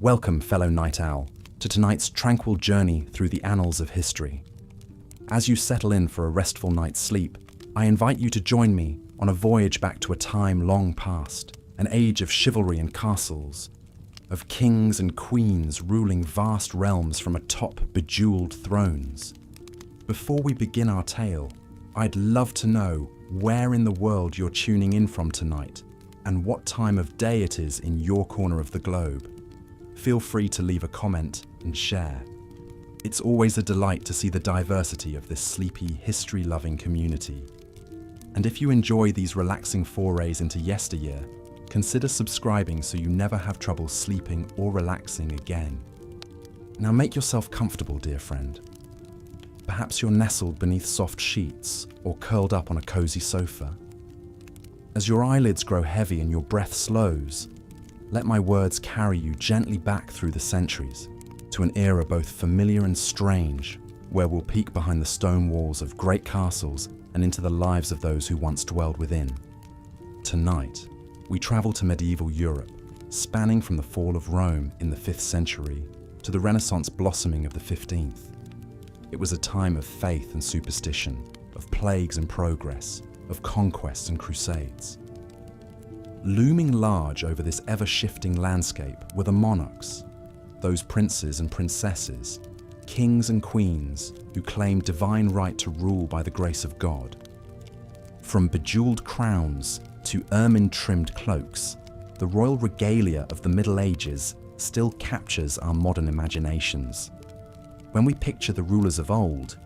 Welcome, fellow night owl, to tonight's tranquil journey through the annals of history. As you settle in for a restful night's sleep, I invite you to join me on a voyage back to a time long past, an age of chivalry and castles, of kings and queens ruling vast realms from atop bejeweled thrones. Before we begin our tale, I'd love to know where in the world you're tuning in from tonight and what time of day it is in your corner of the globe. Feel free to leave a comment and share. It's always a delight to see the diversity of this sleepy, history-loving community. And if you enjoy these relaxing forays into yesteryear, consider subscribing so you never have trouble sleeping or relaxing again. Now make yourself comfortable, dear friend. Perhaps you're nestled beneath soft sheets or curled up on a cozy sofa. As your eyelids grow heavy and your breath slows, let my words carry you gently back through the centuries to an era both familiar and strange, where we'll peek behind the stone walls of great castles and into the lives of those who once dwelled within. Tonight, we travel to medieval Europe, spanning from the fall of Rome in the 5th century to the Renaissance blossoming of the 15th. It was a time of faith and superstition, of plagues and progress, of conquests and crusades. Looming large over this ever-shifting landscape were the monarchs, those princes and princesses, kings and queens who claimed divine right to rule by the grace of God. From bejeweled crowns to ermine-trimmed cloaks, the royal regalia of the Middle Ages still captures our modern imaginations. When we picture the rulers of old,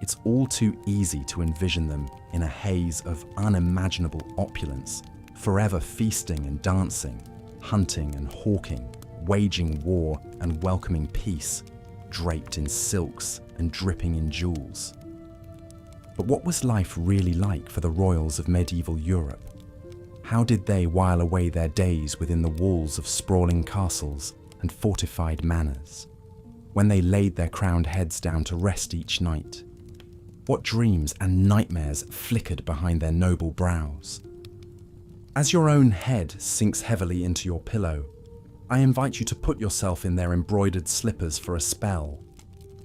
it's all too easy to envision them in a haze of unimaginable opulence, forever feasting and dancing, hunting and hawking, waging war and welcoming peace, draped in silks and dripping in jewels. But what was life really like for the royals of medieval Europe? How did they while away their days within the walls of sprawling castles and fortified manors, when they laid their crowned heads down to rest each night? What dreams and nightmares flickered behind their noble brows? As your own head sinks heavily into your pillow, I invite you to put yourself in their embroidered slippers for a spell.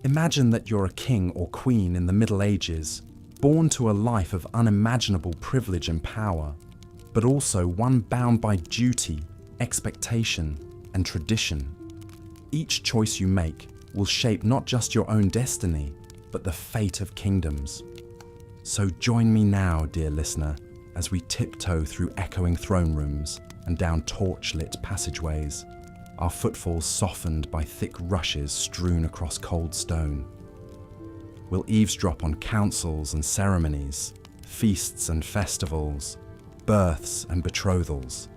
Imagine that you're a king or queen in the Middle Ages, born to a life of unimaginable privilege and power, but also one bound by duty, expectation, and tradition. Each choice you make will shape not just your own destiny, but the fate of kingdoms. So join me now, dear listener, as we tiptoe through echoing throne rooms and down torch-lit passageways, our footfalls softened by thick rushes strewn across cold stone. We'll eavesdrop on councils and ceremonies, feasts and festivals, births and betrothals.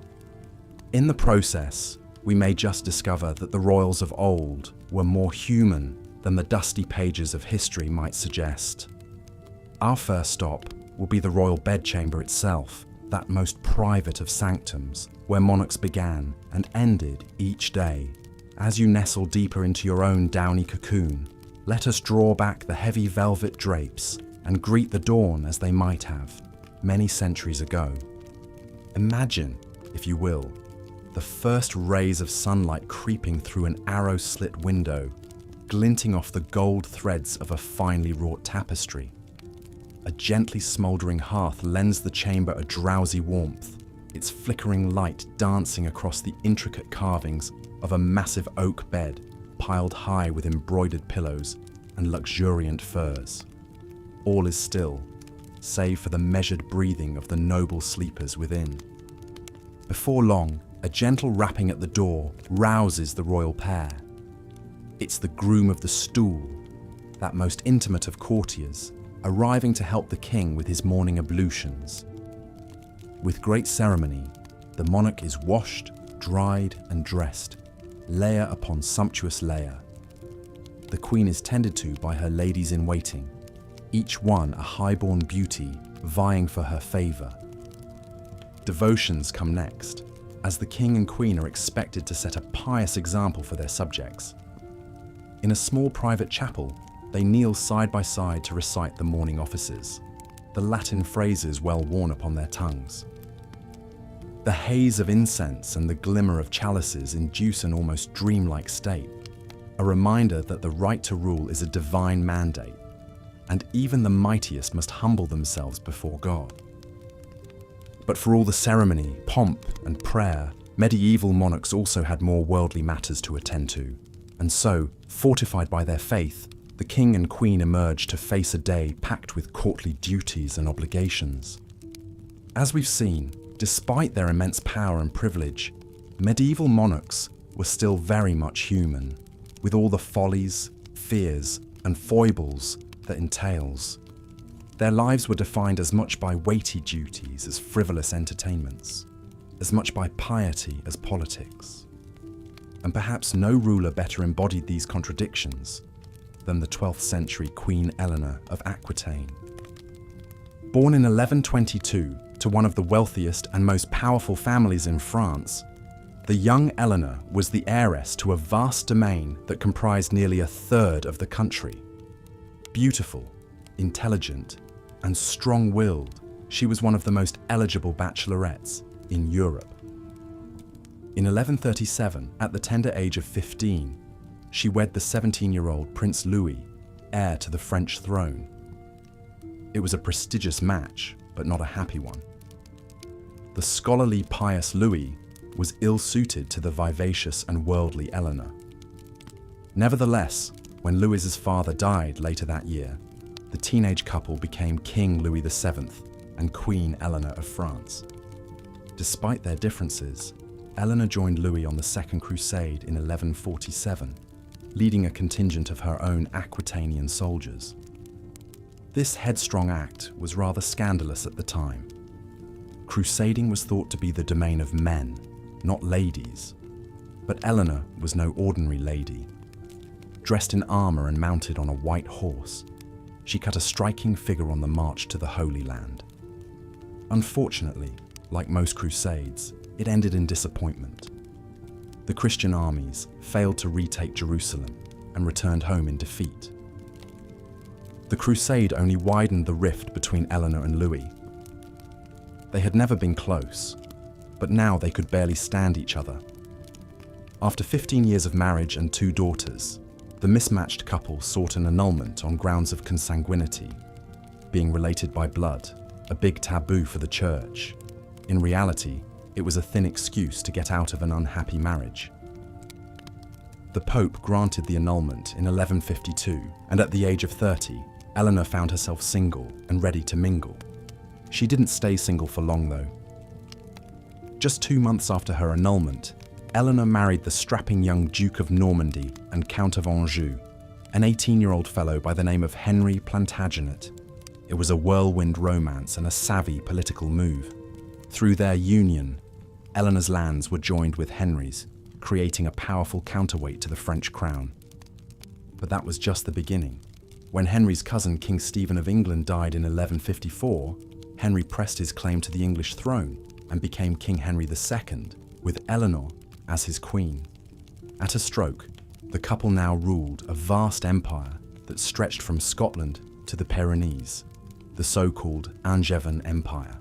In the process, we may just discover that the royals of old were more human than the dusty pages of history might suggest. Our first stop will be the royal bedchamber itself, that most private of sanctums, where monarchs began and ended each day. As you nestle deeper into your own downy cocoon, let us draw back the heavy velvet drapes and greet the dawn as they might have, many centuries ago. Imagine, if you will, the first rays of sunlight creeping through an arrow-slit window, glinting off the gold threads of a finely wrought tapestry. A gently smouldering hearth lends the chamber a drowsy warmth, its flickering light dancing across the intricate carvings of a massive oak bed piled high with embroidered pillows and luxuriant furs. All is still, save for the measured breathing of the noble sleepers within. Before long, a gentle rapping at the door rouses the royal pair. It's the groom of the stool, that most intimate of courtiers, arriving to help the king with his morning ablutions. With great ceremony, the monarch is washed, dried, and dressed, layer upon sumptuous layer. The queen is tended to by her ladies-in-waiting, each one a high-born beauty vying for her favour. Devotions come next, as the king and queen are expected to set a pious example for their subjects. In a small private chapel, they kneel side by side to recite the morning offices, the Latin phrases well worn upon their tongues. The haze of incense and the glimmer of chalices induce an almost dreamlike state, a reminder that the right to rule is a divine mandate, and even the mightiest must humble themselves before God. But for all the ceremony, pomp, and prayer, medieval monarchs also had more worldly matters to attend to, and so, fortified by their faith, the king and queen emerged to face a day packed with courtly duties and obligations. As we've seen, despite their immense power and privilege, medieval monarchs were still very much human, with all the follies, fears, and foibles that entails. Their lives were defined as much by weighty duties as frivolous entertainments, as much by piety as politics. And perhaps no ruler better embodied these contradictions than the 12th century Queen Eleanor of Aquitaine. Born in 1122 to one of the wealthiest and most powerful families in France, the young Eleanor was the heiress to a vast domain that comprised nearly a third of the country. Beautiful, intelligent, and strong-willed, she was one of the most eligible bachelorettes in Europe. In 1137, at the tender age of 15, she wed the 17-year-old Prince Louis, heir to the French throne. It was a prestigious match, but not a happy one. The scholarly, pious Louis was ill-suited to the vivacious and worldly Eleanor. Nevertheless, when Louis's father died later that year, the teenage couple became King Louis VII and Queen Eleanor of France. Despite their differences, Eleanor joined Louis on the Second Crusade in 1147, leading a contingent of her own Aquitanian soldiers. This headstrong act was rather scandalous at the time. Crusading was thought to be the domain of men, not ladies. But Eleanor was no ordinary lady. Dressed in armor and mounted on a white horse, she cut a striking figure on the march to the Holy Land. Unfortunately, like most crusades, it ended in disappointment. The Christian armies failed to retake Jerusalem and returned home in defeat. The crusade only widened the rift between Eleanor and Louis. They had never been close, but now they could barely stand each other. After 15 years of marriage and 2 daughters, the mismatched couple sought an annulment on grounds of consanguinity, being related by blood, a big taboo for the church. In reality, it was a thin excuse to get out of an unhappy marriage. The Pope granted the annulment in 1152, and at the age of 30, Eleanor found herself single and ready to mingle. She didn't stay single for long though. Just 2 months after her annulment, Eleanor married the strapping young Duke of Normandy and Count of Anjou, an 18-year-old fellow by the name of Henry Plantagenet. It was a whirlwind romance and a savvy political move. Through their union, Eleanor's lands were joined with Henry's, creating a powerful counterweight to the French crown. But that was just the beginning. When Henry's cousin King Stephen of England died in 1154, Henry pressed his claim to the English throne and became King Henry II, with Eleanor as his queen. At a stroke, the couple now ruled a vast empire that stretched from Scotland to the Pyrenees, the so-called Angevin Empire.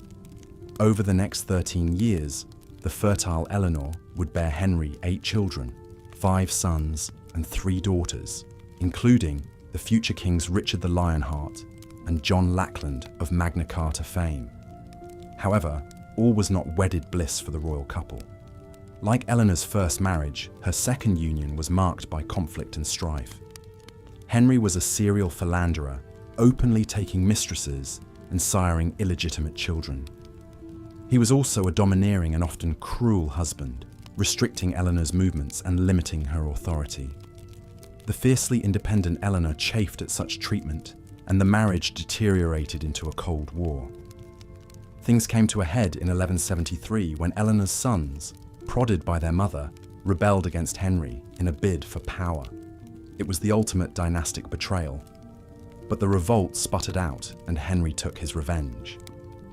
Over the next 13 years, the fertile Eleanor would bear Henry 8 children, 5 sons and 3 daughters, including the future kings Richard the Lionheart and John Lackland of Magna Carta fame. However, all was not wedded bliss for the royal couple. Like Eleanor's first marriage, her second union was marked by conflict and strife. Henry was a serial philanderer, openly taking mistresses and siring illegitimate children. He was also a domineering and often cruel husband, restricting Eleanor's movements and limiting her authority. The fiercely independent Eleanor chafed at such treatment, and the marriage deteriorated into a Cold War. Things came to a head in 1173 when Eleanor's sons, prodded by their mother, rebelled against Henry in a bid for power. It was the ultimate dynastic betrayal. But the revolt sputtered out and Henry took his revenge.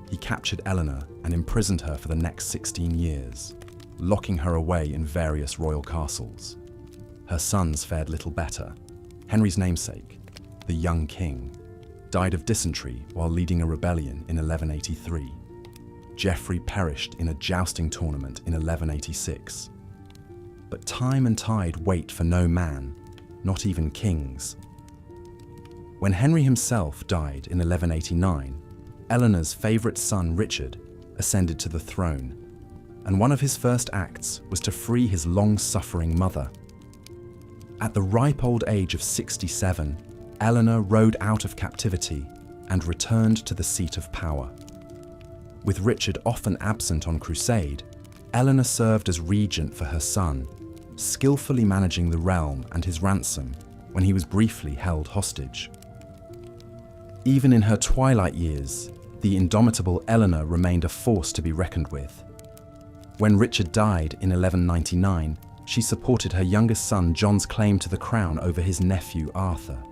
He captured Eleanor and imprisoned her for the next 16 years, locking her away in various royal castles. Her sons fared little better. Henry's namesake, the young king, died of dysentery while leading a rebellion in 1183. Geoffrey perished in a jousting tournament in 1186. But time and tide wait for no man, not even kings. When Henry himself died in 1189, Eleanor's favourite son Richard ascended to the throne, and one of his first acts was to free his long-suffering mother. At the ripe old age of 67, Eleanor rode out of captivity and returned to the seat of power. With Richard often absent on crusade, Eleanor served as regent for her son, skillfully managing the realm and his ransom when he was briefly held hostage. Even in her twilight years, the indomitable Eleanor remained a force to be reckoned with. When Richard died in 1199, she supported her youngest son John's claim to the crown over his nephew Arthur.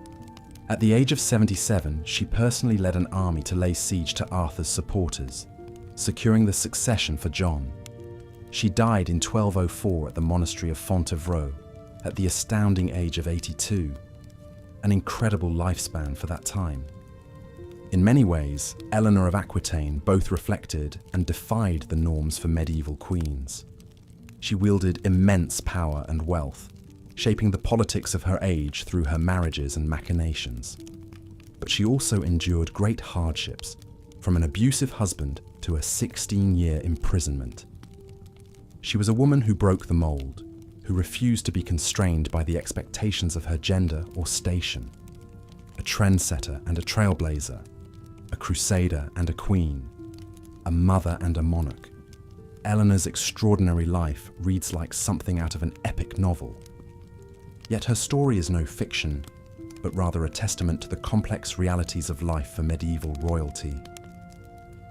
At the age of 77, she personally led an army to lay siege to Arthur's supporters, securing the succession for John. She died in 1204 at the monastery of Fontevraud, at the astounding age of 82, an incredible lifespan for that time. In many ways, Eleanor of Aquitaine both reflected and defied the norms for medieval queens. She wielded immense power and wealth, shaping the politics of her age through her marriages and machinations. But she also endured great hardships, from an abusive husband to a 16-year imprisonment. She was a woman who broke the mold, who refused to be constrained by the expectations of her gender or station. A trendsetter and a trailblazer, a crusader and a queen, a mother and a monarch. Eleanor's extraordinary life reads like something out of an epic novel. Yet her story is no fiction, but rather a testament to the complex realities of life for medieval royalty.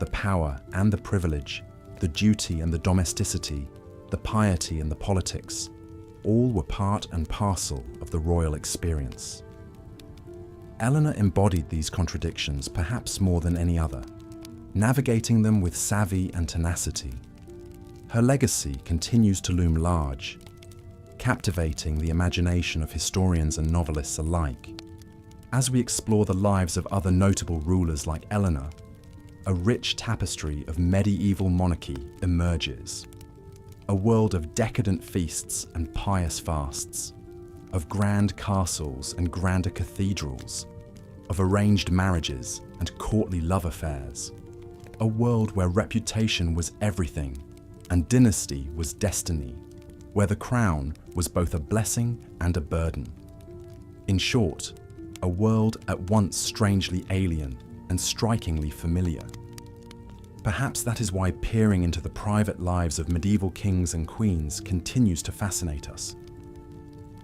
The power and the privilege, the duty and the domesticity, the piety and the politics, all were part and parcel of the royal experience. Eleanor embodied these contradictions perhaps more than any other, navigating them with savvy and tenacity. Her legacy continues to loom large, captivating the imagination of historians and novelists alike. As we explore the lives of other notable rulers like Eleanor, a rich tapestry of medieval monarchy emerges. A world of decadent feasts and pious fasts, of grand castles and grander cathedrals, of arranged marriages and courtly love affairs. A world where reputation was everything and dynasty was destiny, where the crown was both a blessing and a burden. In short, a world at once strangely alien and strikingly familiar. Perhaps that is why peering into the private lives of medieval kings and queens continues to fascinate us.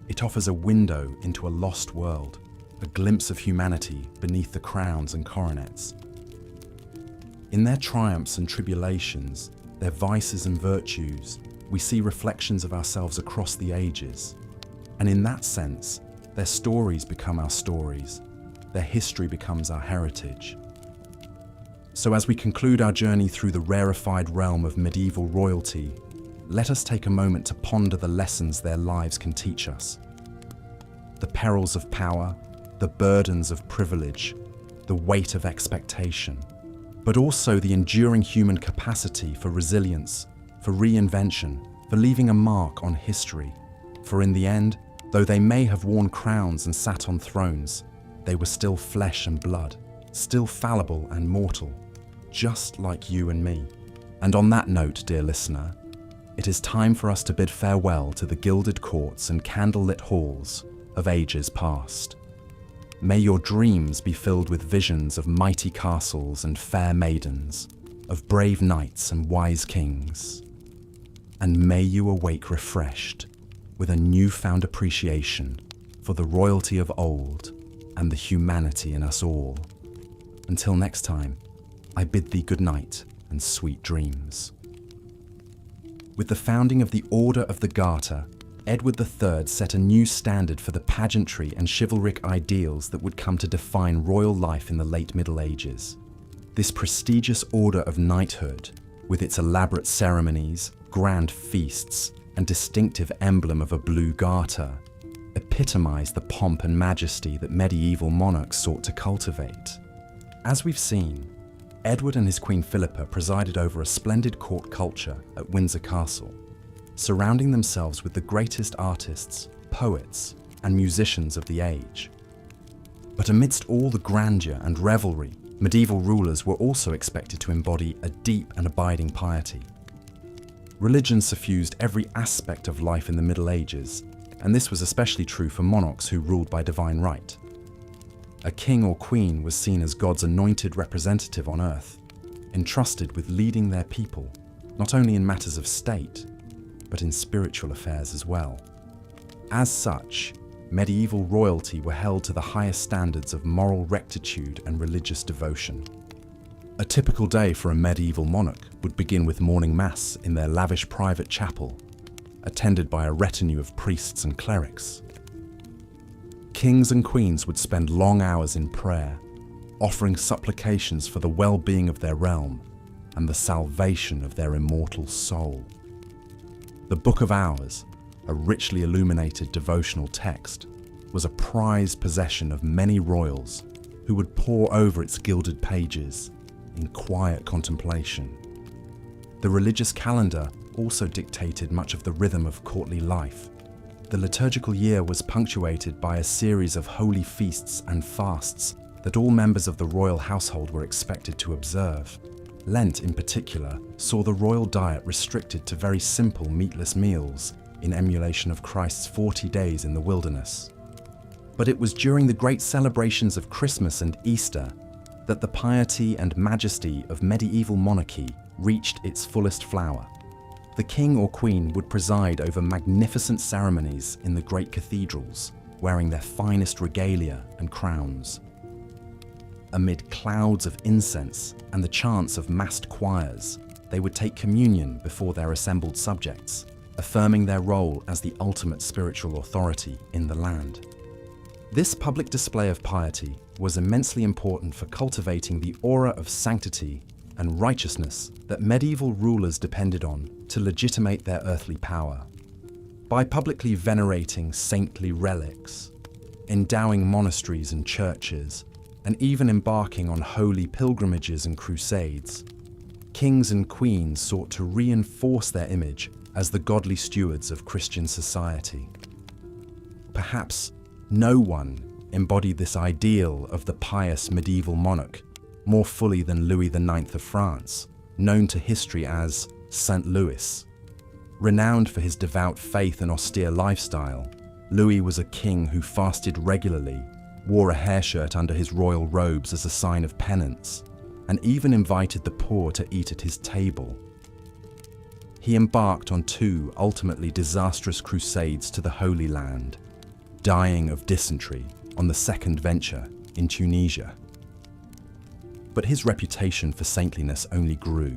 It offers a window into a lost world, a glimpse of humanity beneath the crowns and coronets. In their triumphs and tribulations, their vices and virtues, we see reflections of ourselves across the ages. And in that sense, their stories become our stories, their history becomes our heritage. So as we conclude our journey through the rarefied realm of medieval royalty, let us take a moment to ponder the lessons their lives can teach us. The perils of power, the burdens of privilege, the weight of expectation, but also the enduring human capacity for resilience, for reinvention, for leaving a mark on history. For in the end, though they may have worn crowns and sat on thrones, they were still flesh and blood, still fallible and mortal, just like you and me. And on that note, dear listener, it is time for us to bid farewell to the gilded courts and candlelit halls of ages past. May your dreams be filled with visions of mighty castles and fair maidens, of brave knights and wise kings. And may you awake refreshed with a newfound appreciation for the royalty of old and the humanity in us all. Until next time, I bid thee good night and sweet dreams. With the founding of the Order of the Garter, Edward III set a new standard for the pageantry and chivalric ideals that would come to define royal life in the late Middle Ages. This prestigious order of knighthood, with its elaborate ceremonies, grand feasts, and distinctive emblem of a blue garter, epitomized the pomp and majesty that medieval monarchs sought to cultivate. As we've seen, Edward and his Queen Philippa presided over a splendid court culture at Windsor Castle, surrounding themselves with the greatest artists, poets, and musicians of the age. But amidst all the grandeur and revelry, medieval rulers were also expected to embody a deep and abiding piety. Religion suffused every aspect of life in the Middle Ages, and this was especially true for monarchs who ruled by divine right. A king or queen was seen as God's anointed representative on earth, entrusted with leading their people, not only in matters of state, but in spiritual affairs as well. As such, medieval royalty were held to the highest standards of moral rectitude and religious devotion. A typical day for a medieval monarch would begin with morning mass in their lavish private chapel, attended by a retinue of priests and clerics. Kings and queens would spend long hours in prayer, offering supplications for the well-being of their realm and the salvation of their immortal soul. The Book of Hours, a richly illuminated devotional text, was a prized possession of many royals who would pore over its gilded pages in quiet contemplation. The religious calendar also dictated much of the rhythm of courtly life. The liturgical year was punctuated by a series of holy feasts and fasts that all members of the royal household were expected to observe. Lent, in particular, saw the royal diet restricted to very simple meatless meals in emulation of Christ's 40 days in the wilderness. But it was during the great celebrations of Christmas and Easter that the piety and majesty of medieval monarchy reached its fullest flower. The king or queen would preside over magnificent ceremonies in the great cathedrals, wearing their finest regalia and crowns. Amid clouds of incense and the chants of massed choirs, they would take communion before their assembled subjects, affirming their role as the ultimate spiritual authority in the land. This public display of piety was immensely important for cultivating the aura of sanctity and righteousness that medieval rulers depended on to legitimate their earthly power. By publicly venerating saintly relics, endowing monasteries and churches, and even embarking on holy pilgrimages and crusades, kings and queens sought to reinforce their image as the godly stewards of Christian society. Perhaps no one embodied this ideal of the pious medieval monarch more fully than Louis IX of France, known to history as Saint Louis. Renowned for his devout faith and austere lifestyle, Louis was a king who fasted regularly, wore a hair shirt under his royal robes as a sign of penance, and even invited the poor to eat at his table. He embarked on 2 ultimately disastrous crusades to the Holy Land, dying of dysentery on the second venture in Tunisia. But his reputation for saintliness only grew,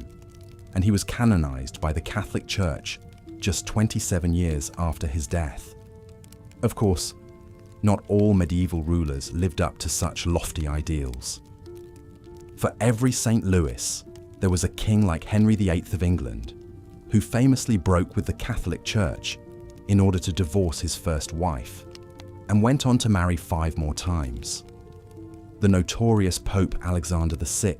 and he was canonized by the Catholic Church just 27 years after his death. Of course, not all medieval rulers lived up to such lofty ideals. For every St. Louis, there was a king like Henry VIII of England, who famously broke with the Catholic Church in order to divorce his first wife, and went on to marry 5 more times. The notorious Pope Alexander VI,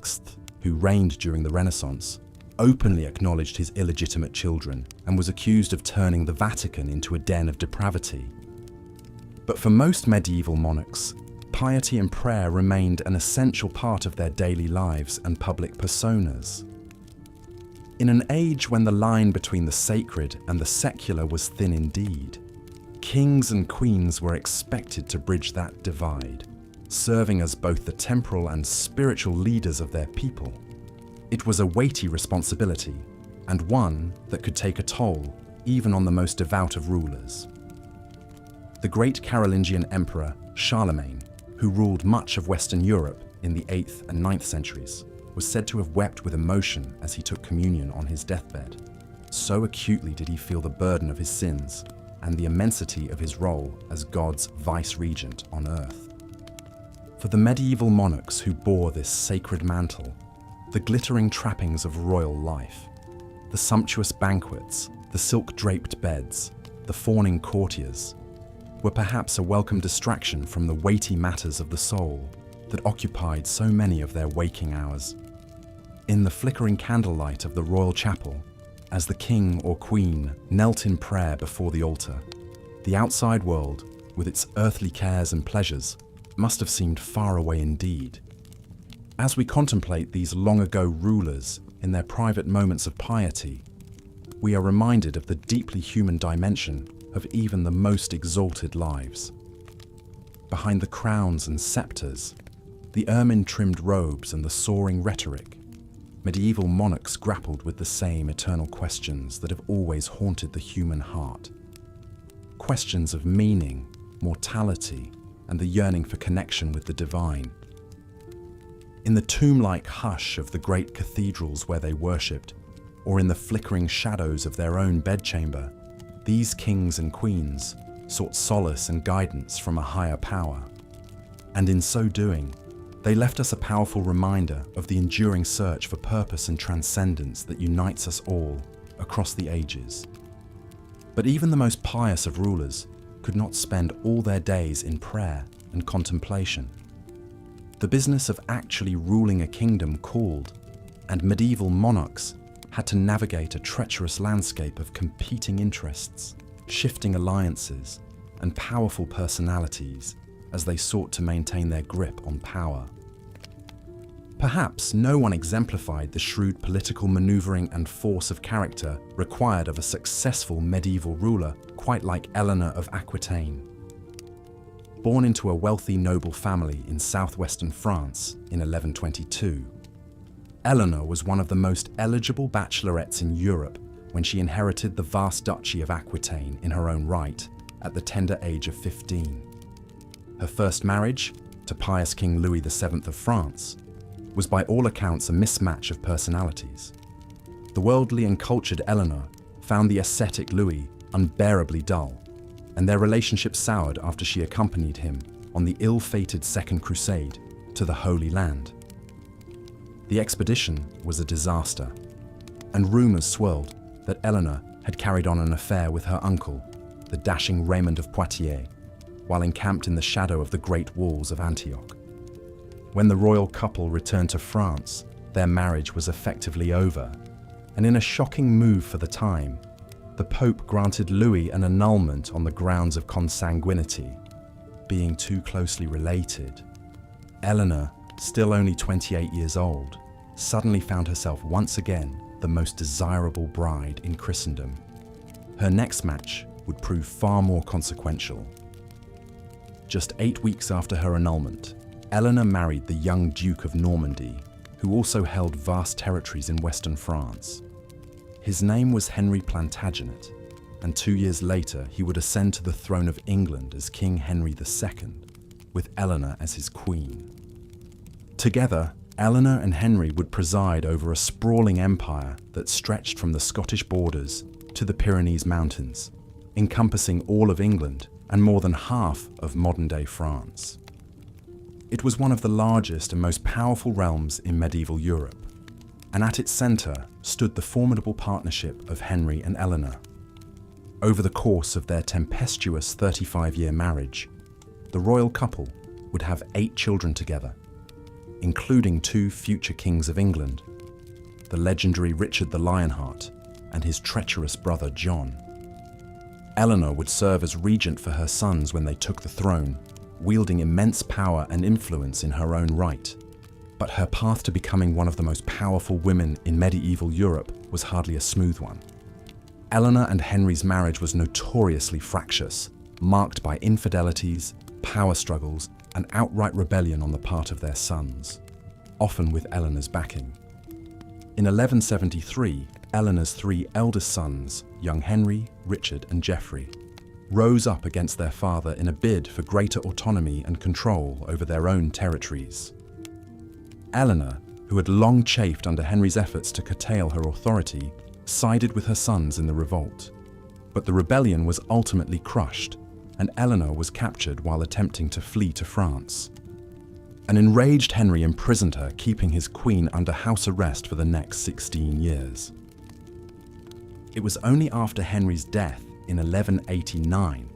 who reigned during the Renaissance, openly acknowledged his illegitimate children and was accused of turning the Vatican into a den of depravity. But for most medieval monarchs, piety and prayer remained an essential part of their daily lives and public personas. In an age when the line between the sacred and the secular was thin indeed, kings and queens were expected to bridge that divide, serving as both the temporal and spiritual leaders of their people. It was a weighty responsibility, and one that could take a toll even on the most devout of rulers. The great Carolingian emperor Charlemagne, who ruled much of Western Europe in the 8th and 9th centuries, was said to have wept with emotion as he took communion on his deathbed. So acutely did he feel the burden of his sins and the immensity of his role as God's vice-regent on earth. For the medieval monarchs who bore this sacred mantle, the glittering trappings of royal life, the sumptuous banquets, the silk-draped beds, the fawning courtiers, were perhaps a welcome distraction from the weighty matters of the soul that occupied so many of their waking hours. In the flickering candlelight of the royal chapel, as the king or queen knelt in prayer before the altar, the outside world, with its earthly cares and pleasures, must have seemed far away indeed. As we contemplate these long-ago rulers in their private moments of piety, we are reminded of the deeply human dimension of even the most exalted lives. Behind the crowns and scepters, the ermine-trimmed robes and the soaring rhetoric, medieval monarchs grappled with the same eternal questions that have always haunted the human heart. Questions of meaning, mortality, and the yearning for connection with the divine. In the tomb-like hush of the great cathedrals where they worshipped, or in the flickering shadows of their own bedchamber, these kings and queens sought solace and guidance from a higher power. And in so doing, they left us a powerful reminder of the enduring search for purpose and transcendence that unites us all across the ages. But even the most pious of rulers could not spend all their days in prayer and contemplation. The business of actually ruling a kingdom called, and medieval monarchs had to navigate a treacherous landscape of competing interests, shifting alliances, and powerful personalities as they sought to maintain their grip on power. Perhaps no one exemplified the shrewd political maneuvering and force of character required of a successful medieval ruler quite like Eleanor of Aquitaine. Born into a wealthy noble family in southwestern France in 1122, Eleanor was one of the most eligible bachelorettes in Europe when she inherited the vast duchy of Aquitaine in her own right at the tender age of 15. Her first marriage, to pious King Louis VII of France, was by all accounts a mismatch of personalities. The worldly and cultured Eleanor found the ascetic Louis unbearably dull, and their relationship soured after she accompanied him on the ill-fated Second Crusade to the Holy Land. The expedition was a disaster, and rumours swirled that Eleanor had carried on an affair with her uncle, the dashing Raymond of Poitiers, while encamped in the shadow of the great walls of Antioch. When the royal couple returned to France, their marriage was effectively over, and in a shocking move for the time, the Pope granted Louis an annulment on the grounds of consanguinity, being too closely related. Eleanor, still only 28 years old, suddenly found herself once again the most desirable bride in Christendom. Her next match would prove far more consequential. Just 8 weeks after her annulment, Eleanor married the young Duke of Normandy, who also held vast territories in western France. His name was Henry Plantagenet, and 2 years later he would ascend to the throne of England as King Henry II, with Eleanor as his queen. Together, Eleanor and Henry would preside over a sprawling empire that stretched from the Scottish borders to the Pyrenees Mountains, encompassing all of England and more than half of modern-day France. It was one of the largest and most powerful realms in medieval Europe, and at its centre stood the formidable partnership of Henry and Eleanor. Over the course of their tempestuous 35-year marriage, the royal couple would have 8 children together, including 2 future kings of England, the legendary Richard the Lionheart and his treacherous brother John. Eleanor would serve as regent for her sons when they took the throne, wielding immense power and influence in her own right. But her path to becoming one of the most powerful women in medieval Europe was hardly a smooth one. Eleanor and Henry's marriage was notoriously fractious, marked by infidelities, power struggles, and outright rebellion on the part of their sons, often with Eleanor's backing. In 1173, Eleanor's 3 eldest sons, young Henry, Richard, and Geoffrey, rose up against their father in a bid for greater autonomy and control over their own territories. Eleanor, who had long chafed under Henry's efforts to curtail her authority, sided with her sons in the revolt. But the rebellion was ultimately crushed, and Eleanor was captured while attempting to flee to France. An enraged Henry imprisoned her, keeping his queen under house arrest for the next 16 years. It was only after Henry's death in 1189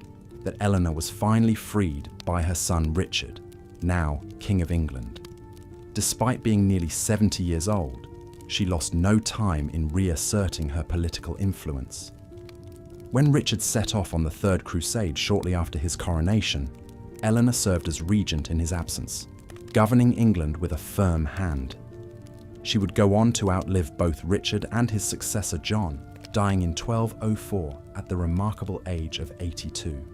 that Eleanor was finally freed by her son Richard, now King of England. Despite being nearly 70 years old, she lost no time in reasserting her political influence. When Richard set off on the Third Crusade shortly after his coronation, Eleanor served as regent in his absence, governing England with a firm hand. She would go on to outlive both Richard and his successor John, dying in 1204 at the remarkable age of 82.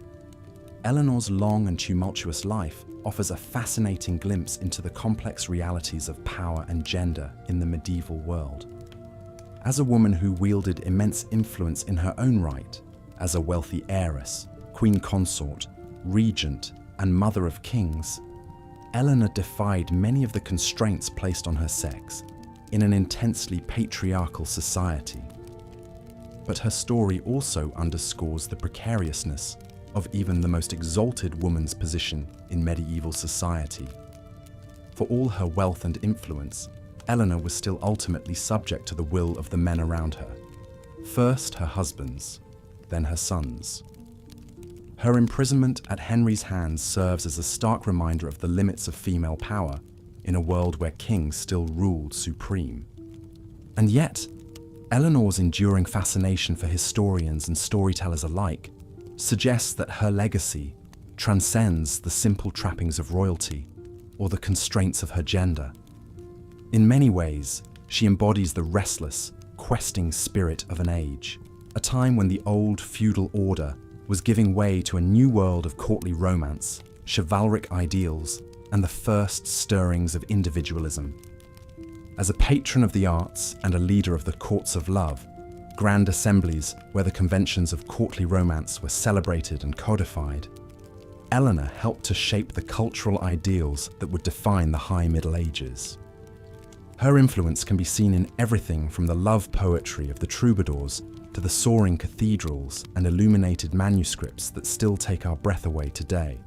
Eleanor's long and tumultuous life offers a fascinating glimpse into the complex realities of power and gender in the medieval world. As a woman who wielded immense influence in her own right, as a wealthy heiress, queen consort, regent, and mother of kings, Eleanor defied many of the constraints placed on her sex in an intensely patriarchal society. But her story also underscores the precariousness of even the most exalted woman's position in medieval society. For all her wealth and influence, Eleanor was still ultimately subject to the will of the men around her. First her husband's, then her son's. Her imprisonment at Henry's hands serves as a stark reminder of the limits of female power in a world where kings still ruled supreme. And yet, Eleanor's enduring fascination for historians and storytellers alike suggests that her legacy transcends the simple trappings of royalty or the constraints of her gender. In many ways, she embodies the restless, questing spirit of an age, a time when the old feudal order was giving way to a new world of courtly romance, chivalric ideals, and the first stirrings of individualism. As a patron of the arts and a leader of the courts of love, grand assemblies where the conventions of courtly romance were celebrated and codified, Eleanor helped to shape the cultural ideals that would define the High Middle Ages. Her influence can be seen in everything from the love poetry of the troubadours to the soaring cathedrals and illuminated manuscripts that still take our breath away today.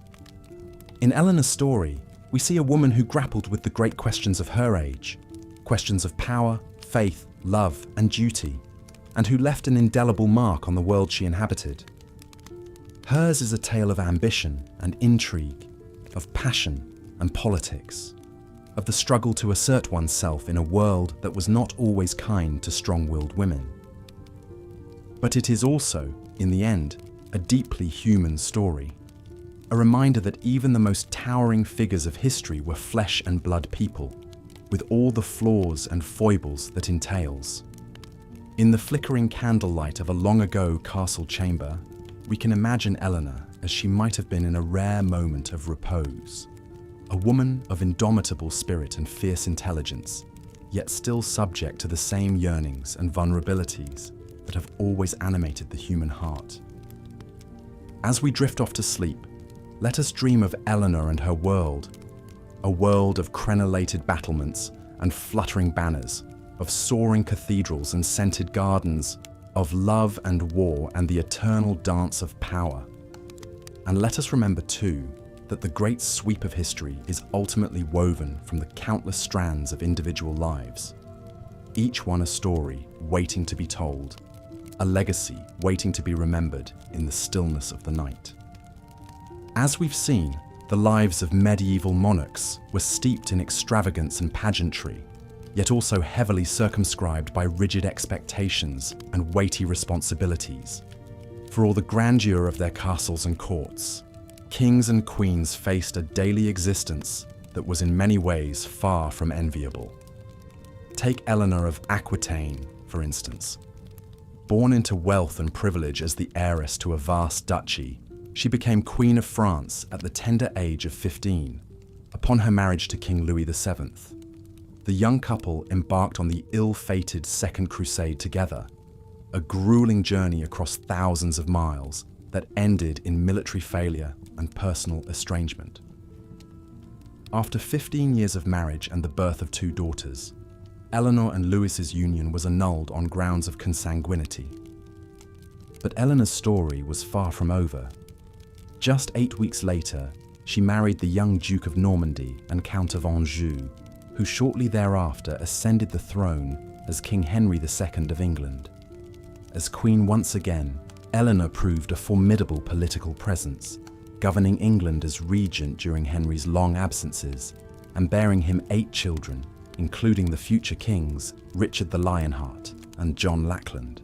In Eleanor's story, we see a woman who grappled with the great questions of her age, questions of power, faith, love, and duty, and who left an indelible mark on the world she inhabited. Hers is a tale of ambition and intrigue, of passion and politics, of the struggle to assert oneself in a world that was not always kind to strong-willed women. But it is also, in the end, a deeply human story, a reminder that even the most towering figures of history were flesh and blood people, with all the flaws and foibles that entails. In the flickering candlelight of a long-ago castle chamber, we can imagine Eleanor as she might have been in a rare moment of repose, a woman of indomitable spirit and fierce intelligence, yet still subject to the same yearnings and vulnerabilities that have always animated the human heart. As we drift off to sleep, let us dream of Eleanor and her world, a world of crenellated battlements and fluttering banners, of soaring cathedrals and scented gardens, of love and war and the eternal dance of power. And let us remember too that the great sweep of history is ultimately woven from the countless strands of individual lives, each one a story waiting to be told, a legacy waiting to be remembered in the stillness of the night. As we've seen, the lives of medieval monarchs were steeped in extravagance and pageantry, yet also heavily circumscribed by rigid expectations and weighty responsibilities. For all the grandeur of their castles and courts, kings and queens faced a daily existence that was in many ways far from enviable. Take Eleanor of Aquitaine, for instance. Born into wealth and privilege as the heiress to a vast duchy, she became Queen of France at the tender age of 15, upon her marriage to King Louis VII. The young couple embarked on the ill-fated Second Crusade together, a grueling journey across thousands of miles that ended in military failure and personal estrangement. After 15 years of marriage and the birth of 2 daughters, Eleanor and Louis's union was annulled on grounds of consanguinity. But Eleanor's story was far from over. Just 8 weeks later, she married the young Duke of Normandy and Count of Anjou, who shortly thereafter ascended the throne as King Henry II of England. As queen once again, Eleanor proved a formidable political presence, governing England as regent during Henry's long absences and bearing him 8 children, including the future kings Richard the Lionheart and John Lackland.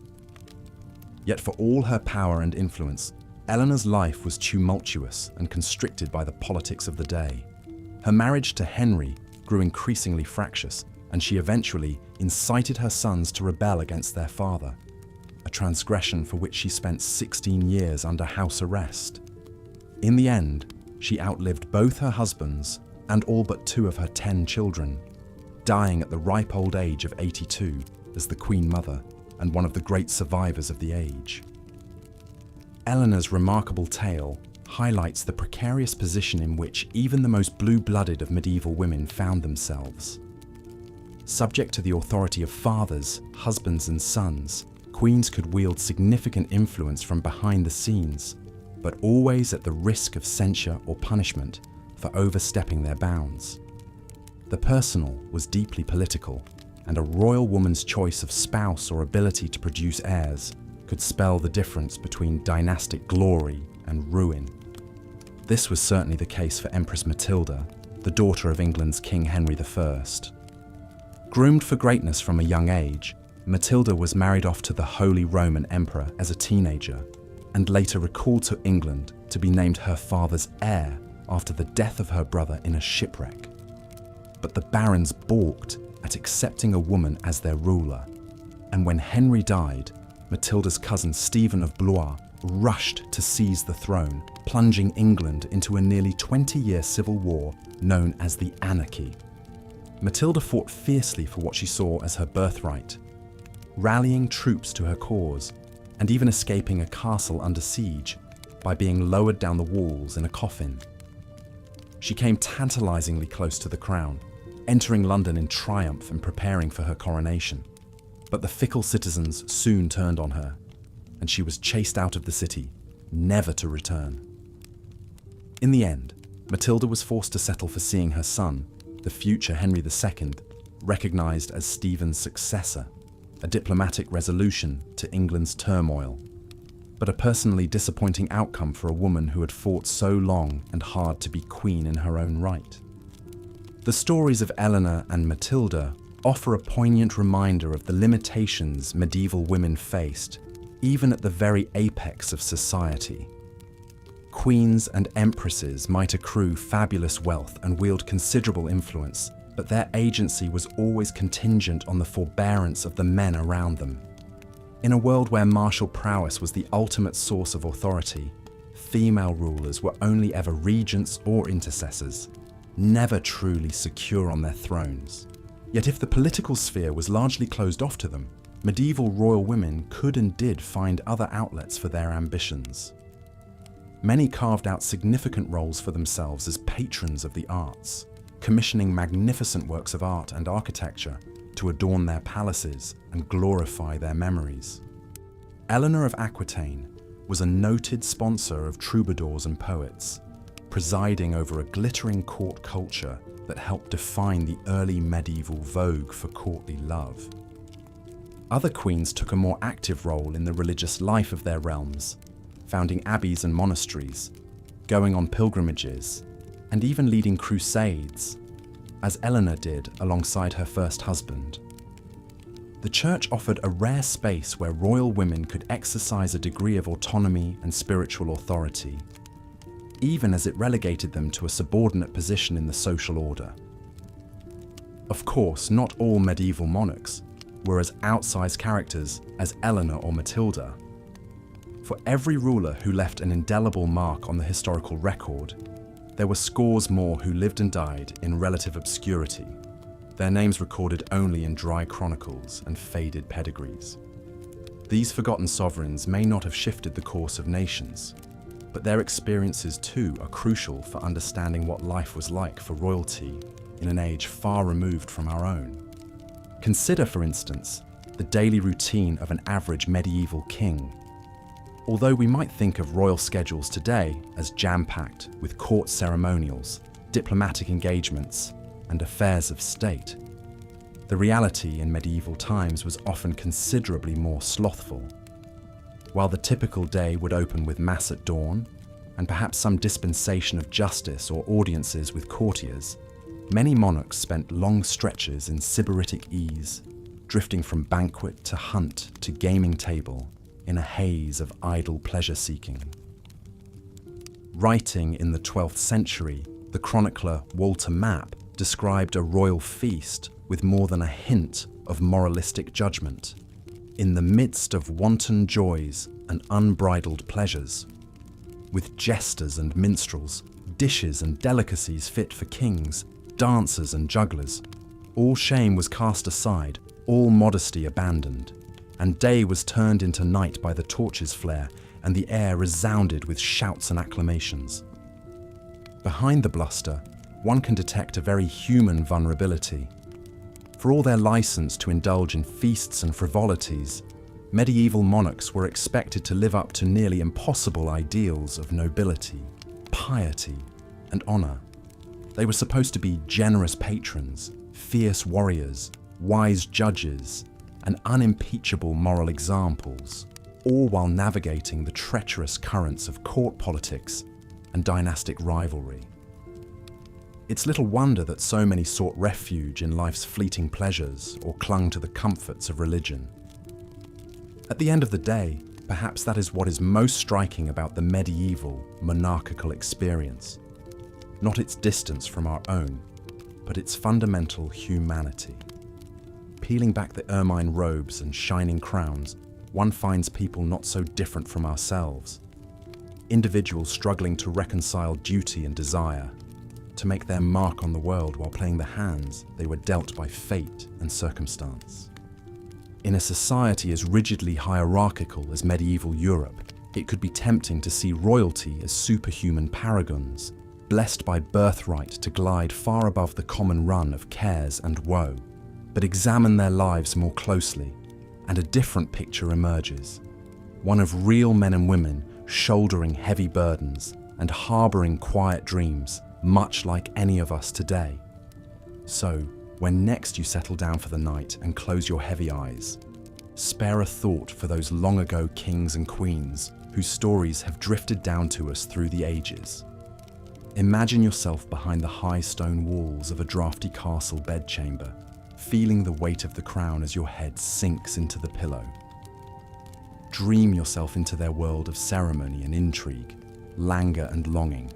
Yet for all her power and influence, Eleanor's life was tumultuous and constricted by the politics of the day. Her marriage to Henry grew increasingly fractious, and she eventually incited her sons to rebel against their father, a transgression for which she spent 16 years under house arrest. In the end, she outlived both her husbands and all but 2 of her 10 children, dying at the ripe old age of 82 as the Queen Mother and one of the great survivors of the age. Eleanor's remarkable tale highlights the precarious position in which even the most blue-blooded of medieval women found themselves. Subject to the authority of fathers, husbands, and sons, queens could wield significant influence from behind the scenes, but always at the risk of censure or punishment for overstepping their bounds. The personal was deeply political, and a royal woman's choice of spouse or ability to produce heirs could spell the difference between dynastic glory and ruin. This was certainly the case for Empress Matilda, the daughter of England's King Henry I. Groomed for greatness from a young age, Matilda was married off to the Holy Roman Emperor as a teenager, and later recalled to England to be named her father's heir after the death of her brother in a shipwreck. But the barons balked at accepting a woman as their ruler, and when Henry died, Matilda's cousin Stephen of Blois rushed to seize the throne, plunging England into a nearly 20-year civil war known as the Anarchy. Matilda fought fiercely for what she saw as her birthright, rallying troops to her cause, and even escaping a castle under siege by being lowered down the walls in a coffin. She came tantalizingly close to the crown, entering London in triumph and preparing for her coronation. But the fickle citizens soon turned on her, and she was chased out of the city, never to return. In the end, Matilda was forced to settle for seeing her son, the future Henry II, recognised as Stephen's successor, a diplomatic resolution to England's turmoil, but a personally disappointing outcome for a woman who had fought so long and hard to be queen in her own right. The stories of Eleanor and Matilda offer a poignant reminder of the limitations medieval women faced, even at the very apex of society. Queens and empresses might accrue fabulous wealth and wield considerable influence, but their agency was always contingent on the forbearance of the men around them. In a world where martial prowess was the ultimate source of authority, female rulers were only ever regents or intercessors, never truly secure on their thrones. Yet if the political sphere was largely closed off to them, medieval royal women could and did find other outlets for their ambitions. Many carved out significant roles for themselves as patrons of the arts, commissioning magnificent works of art and architecture to adorn their palaces and glorify their memories. Eleanor of Aquitaine was a noted sponsor of troubadours and poets, presiding over a glittering court culture that helped define the early medieval vogue for courtly love. Other queens took a more active role in the religious life of their realms, founding abbeys and monasteries, going on pilgrimages, and even leading crusades, as Eleanor did alongside her first husband. The church offered a rare space where royal women could exercise a degree of autonomy and spiritual authority, even as it relegated them to a subordinate position in the social order. Of course, not all medieval monarchs were as outsized characters as Eleanor or Matilda. For every ruler who left an indelible mark on the historical record, there were scores more who lived and died in relative obscurity, their names recorded only in dry chronicles and faded pedigrees. These forgotten sovereigns may not have shifted the course of nations, but their experiences too are crucial for understanding what life was like for royalty in an age far removed from our own. Consider, for instance, the daily routine of an average medieval king. Although we might think of royal schedules today as jam-packed with court ceremonials, diplomatic engagements, and affairs of state, the reality in medieval times was often considerably more slothful. While the typical day would open with mass at dawn, and perhaps some dispensation of justice or audiences with courtiers, Many monarchs spent long stretches in sybaritic ease, drifting from banquet to hunt to gaming table in a haze of idle pleasure-seeking. Writing in the 12th century, the chronicler Walter Map described a royal feast with more than a hint of moralistic judgment. In the midst of wanton joys and unbridled pleasures, with jesters and minstrels, dishes and delicacies fit for kings, dancers and jugglers, all shame was cast aside, all modesty abandoned, and day was turned into night by the torches' flare, and the air resounded with shouts and acclamations. Behind the bluster, one can detect a very human vulnerability. For all their license to indulge in feasts and frivolities, medieval monarchs were expected to live up to nearly impossible ideals of nobility, piety, and honor. They were supposed to be generous patrons, fierce warriors, wise judges, and unimpeachable moral examples, all while navigating the treacherous currents of court politics and dynastic rivalry. It's little wonder that so many sought refuge in life's fleeting pleasures or clung to the comforts of religion. At the end of the day, perhaps that is what is most striking about the medieval monarchical experience. Not its distance from our own, but its fundamental humanity. Peeling back the ermine robes and shining crowns, one finds people not so different from ourselves. Individuals struggling to reconcile duty and desire, to make their mark on the world while playing the hands they were dealt by fate and circumstance. In a society as rigidly hierarchical as medieval Europe, it could be tempting to see royalty as superhuman paragons, blessed by birthright to glide far above the common run of cares and woe. But examine their lives more closely, and a different picture emerges. One of real men and women shouldering heavy burdens and harboring quiet dreams, much like any of us today. So, when next you settle down for the night and close your heavy eyes, spare a thought for those long ago kings and queens whose stories have drifted down to us through the ages. Imagine yourself behind the high stone walls of a draughty castle bedchamber, feeling the weight of the crown as your head sinks into the pillow. Dream yourself into their world of ceremony and intrigue, languor and longing,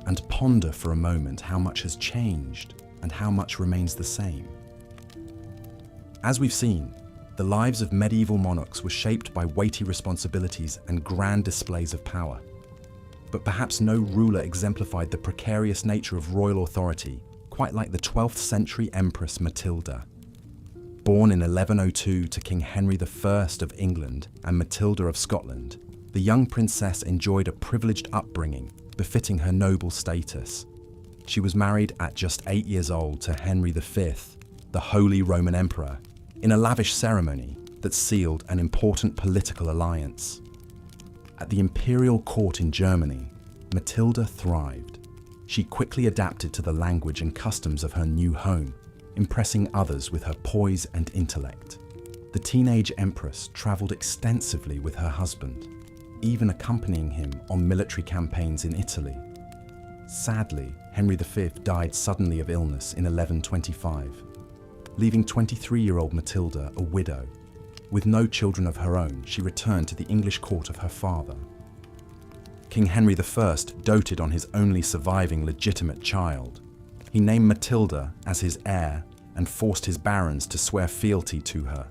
and ponder for a moment how much has changed and how much remains the same. As we've seen, the lives of medieval monarchs were shaped by weighty responsibilities and grand displays of power. But perhaps no ruler exemplified the precarious nature of royal authority quite like the 12th century Empress Matilda. Born in 1102 to King Henry I of England and Matilda of Scotland, the young princess enjoyed a privileged upbringing befitting her noble status. She was married at just 8 years old to Henry V, the Holy Roman Emperor, in a lavish ceremony that sealed an important political alliance. At the imperial court in Germany, Matilda thrived. She quickly adapted to the language and customs of her new home, impressing others with her poise and intellect. The teenage empress traveled extensively with her husband, even accompanying him on military campaigns in Italy. Sadly, Henry V died suddenly of illness in 1125, leaving 23-year-old Matilda a widow. With no children of her own, she returned to the English court of her father. King Henry I doted on his only surviving legitimate child. He named Matilda as his heir and forced his barons to swear fealty to her,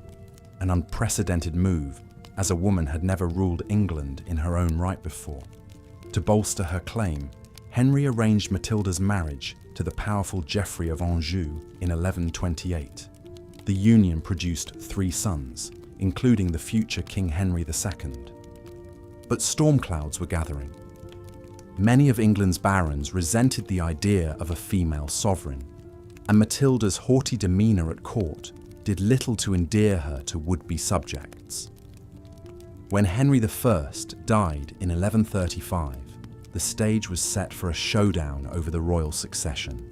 an unprecedented move, as a woman had never ruled England in her own right before. To bolster her claim, Henry arranged Matilda's marriage to the powerful Geoffrey of Anjou in 1128. The union produced 3 sons, including the future King Henry II. But storm clouds were gathering. Many of England's barons resented the idea of a female sovereign, and Matilda's haughty demeanour at court did little to endear her to would-be subjects. When Henry I died in 1135, the stage was set for a showdown over the royal succession.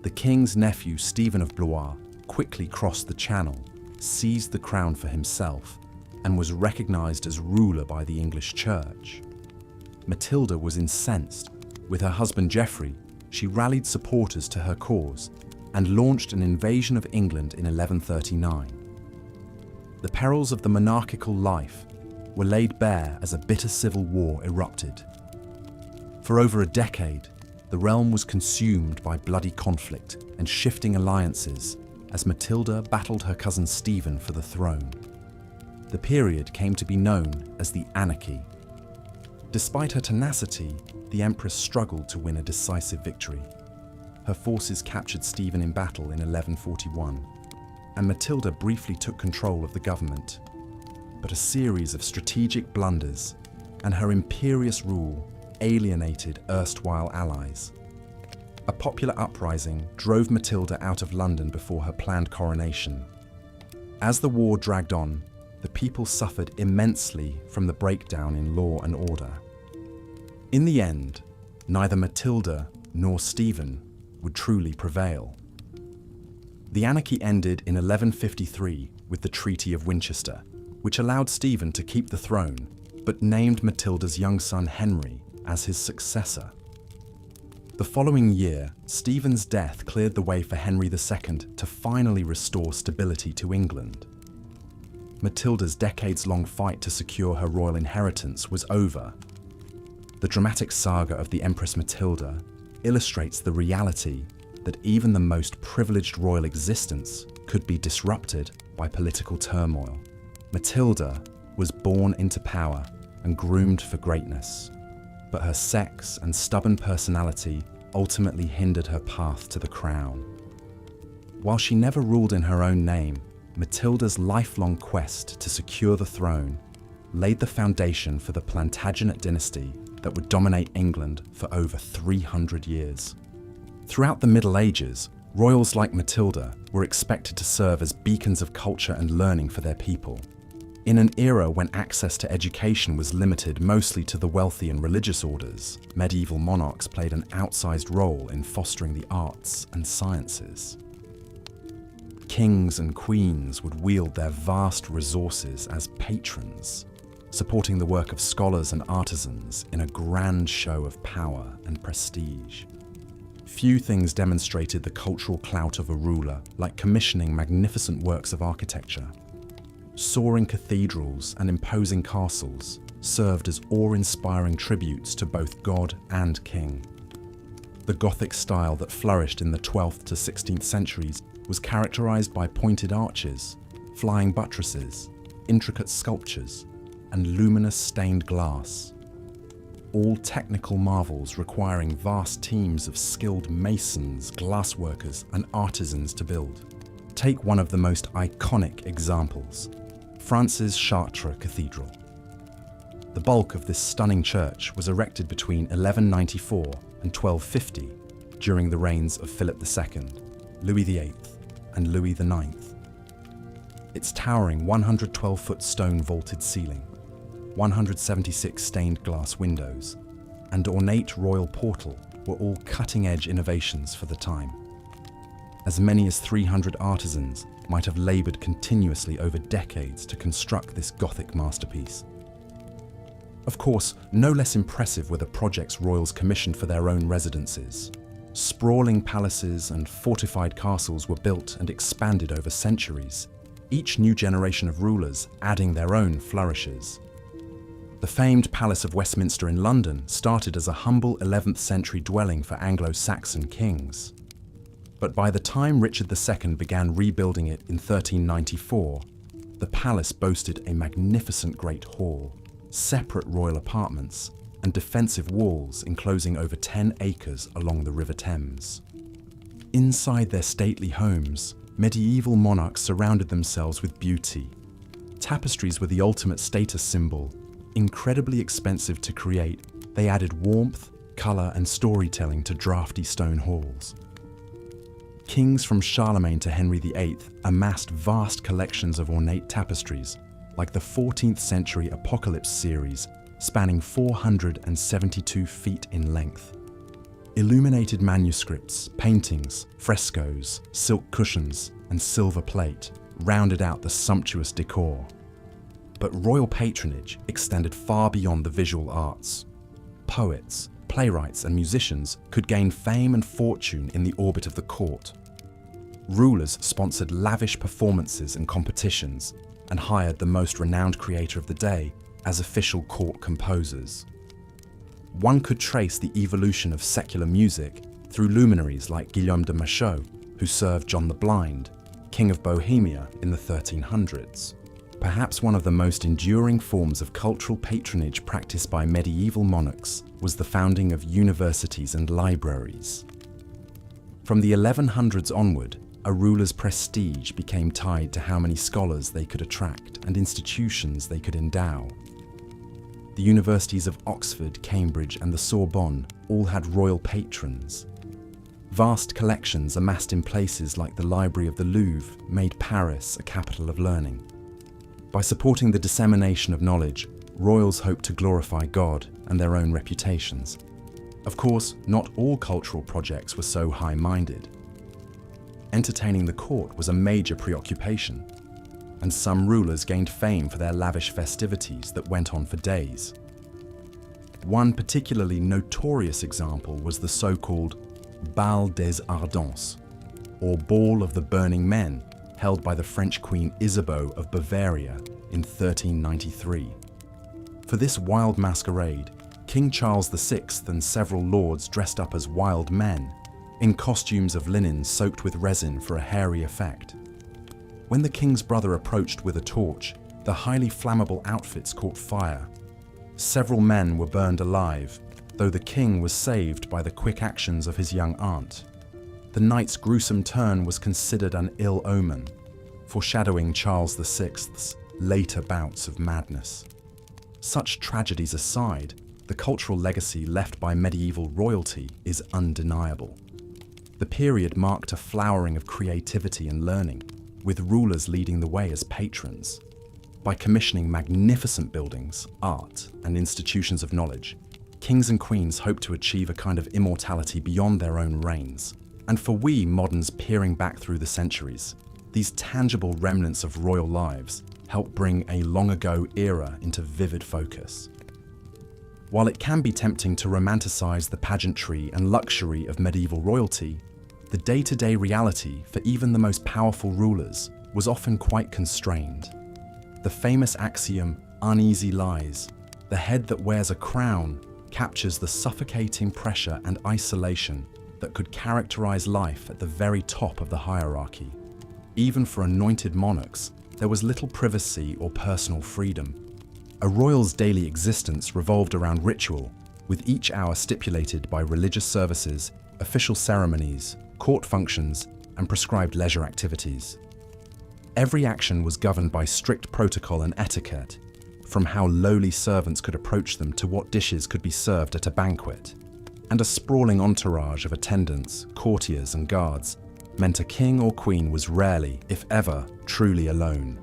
The king's nephew Stephen of Blois quickly crossed the Channel, seized the crown for himself, and was recognised as ruler by the English church. Matilda was incensed, with her husband Geoffrey she rallied supporters to her cause and launched an invasion of England in 1139. The perils of the monarchical life were laid bare as a bitter civil war erupted. For over a decade, the realm was consumed by bloody conflict and shifting alliances as Matilda battled her cousin Stephen for the throne. The period came to be known as the Anarchy. Despite her tenacity, the Empress struggled to win a decisive victory. Her forces captured Stephen in battle in 1141, and Matilda briefly took control of the government. But a series of strategic blunders and her imperious rule alienated erstwhile allies. A popular uprising drove Matilda out of London before her planned coronation. As the war dragged on, the people suffered immensely from the breakdown in law and order. In the end, neither Matilda nor Stephen would truly prevail. The anarchy ended in 1153 with the Treaty of Winchester, which allowed Stephen to keep the throne, but named Matilda's young son Henry as his successor. The following year, Stephen's death cleared the way for Henry II to finally restore stability to England. Matilda's decades-long fight to secure her royal inheritance was over. The dramatic saga of the Empress Matilda illustrates the reality that even the most privileged royal existence could be disrupted by political turmoil. Matilda was born into power and groomed for greatness, but her sex and stubborn personality ultimately hindered her path to the crown. While she never ruled in her own name, Matilda's lifelong quest to secure the throne laid the foundation for the Plantagenet dynasty that would dominate England for over 300 years. Throughout the Middle Ages, royals like Matilda were expected to serve as beacons of culture and learning for their people. In an era when access to education was limited mostly to the wealthy and religious orders, medieval monarchs played an outsized role in fostering the arts and sciences. Kings and queens would wield their vast resources as patrons, supporting the work of scholars and artisans in a grand show of power and prestige. Few things demonstrated the cultural clout of a ruler like commissioning magnificent works of architecture. Soaring cathedrals and imposing castles served as awe-inspiring tributes to both God and king. The Gothic style that flourished in the 12th to 16th centuries was characterized by pointed arches, flying buttresses, intricate sculptures, and luminous stained glass. All technical marvels requiring vast teams of skilled masons, glassworkers, and artisans to build. Take one of the most iconic examples, France's Chartres Cathedral. The bulk of this stunning church was erected between 1194 and 1250 during the reigns of Philip II, Louis VIII, and Louis IX. Its towering 112-foot stone vaulted ceiling, 176 stained glass windows, and ornate royal portal were all cutting-edge innovations for the time. As many as 300 artisans might have laboured continuously over decades to construct this Gothic masterpiece. Of course, no less impressive were the projects royals commissioned for their own residences. Sprawling palaces and fortified castles were built and expanded over centuries, each new generation of rulers adding their own flourishes. The famed Palace of Westminster in London started as a humble 11th century dwelling for Anglo-Saxon kings. But by the time Richard II began rebuilding it in 1394, the palace boasted a magnificent great hall, separate royal apartments, and defensive walls enclosing over 10 acres along the River Thames. Inside their stately homes, medieval monarchs surrounded themselves with beauty. Tapestries were the ultimate status symbol. Incredibly expensive to create, they added warmth, colour, and storytelling to drafty stone halls. Kings from Charlemagne to Henry VIII amassed vast collections of ornate tapestries, like the 14th century Apocalypse series, spanning 472 feet in length. Illuminated manuscripts, paintings, frescoes, silk cushions, and silver plate rounded out the sumptuous decor. But royal patronage extended far beyond the visual arts. Poets, playwrights and musicians could gain fame and fortune in the orbit of the court. Rulers sponsored lavish performances and competitions and hired the most renowned creator of the day as official court composers. One could trace the evolution of secular music through luminaries like Guillaume de Machaut, who served John the Blind, King of Bohemia in the 1300s. Perhaps one of the most enduring forms of cultural patronage practiced by medieval monarchs was the founding of universities and libraries. From the 1100s onward, a ruler's prestige became tied to how many scholars they could attract and institutions they could endow. The universities of Oxford, Cambridge, and the Sorbonne all had royal patrons. Vast collections amassed in places like the Library of the Louvre made Paris a capital of learning. By supporting the dissemination of knowledge, royals hoped to glorify God and their own reputations. Of course, not all cultural projects were so high-minded. Entertaining the court was a major preoccupation, and some rulers gained fame for their lavish festivities that went on for days. One particularly notorious example was the so-called Bal des Ardents, or Ball of the Burning Men, held by the French Queen Isabeau of Bavaria in 1393. For this wild masquerade, King Charles VI and several lords dressed up as wild men, in costumes of linen soaked with resin for a hairy effect. When the king's brother approached with a torch, the highly flammable outfits caught fire. Several men were burned alive, though the king was saved by the quick actions of his young aunt. The night's gruesome turn was considered an ill omen, foreshadowing Charles VI's later bouts of madness. Such tragedies aside, the cultural legacy left by medieval royalty is undeniable. The period marked a flowering of creativity and learning, with rulers leading the way as patrons. By commissioning magnificent buildings, art, and institutions of knowledge, kings and queens hoped to achieve a kind of immortality beyond their own reigns. And for we moderns peering back through the centuries, these tangible remnants of royal lives help bring a long-ago era into vivid focus. While it can be tempting to romanticize the pageantry and luxury of medieval royalty, the day-to-day reality for even the most powerful rulers was often quite constrained. The famous axiom, uneasy lies, the head that wears a crown, captures the suffocating pressure and isolation that could characterize life at the very top of the hierarchy. Even for anointed monarchs, there was little privacy or personal freedom. A royal's daily existence revolved around ritual, with each hour stipulated by religious services, official ceremonies, court functions, and prescribed leisure activities. Every action was governed by strict protocol and etiquette, from how lowly servants could approach them to what dishes could be served at a banquet. And a sprawling entourage of attendants, courtiers, and guards meant a king or queen was rarely, if ever, truly alone.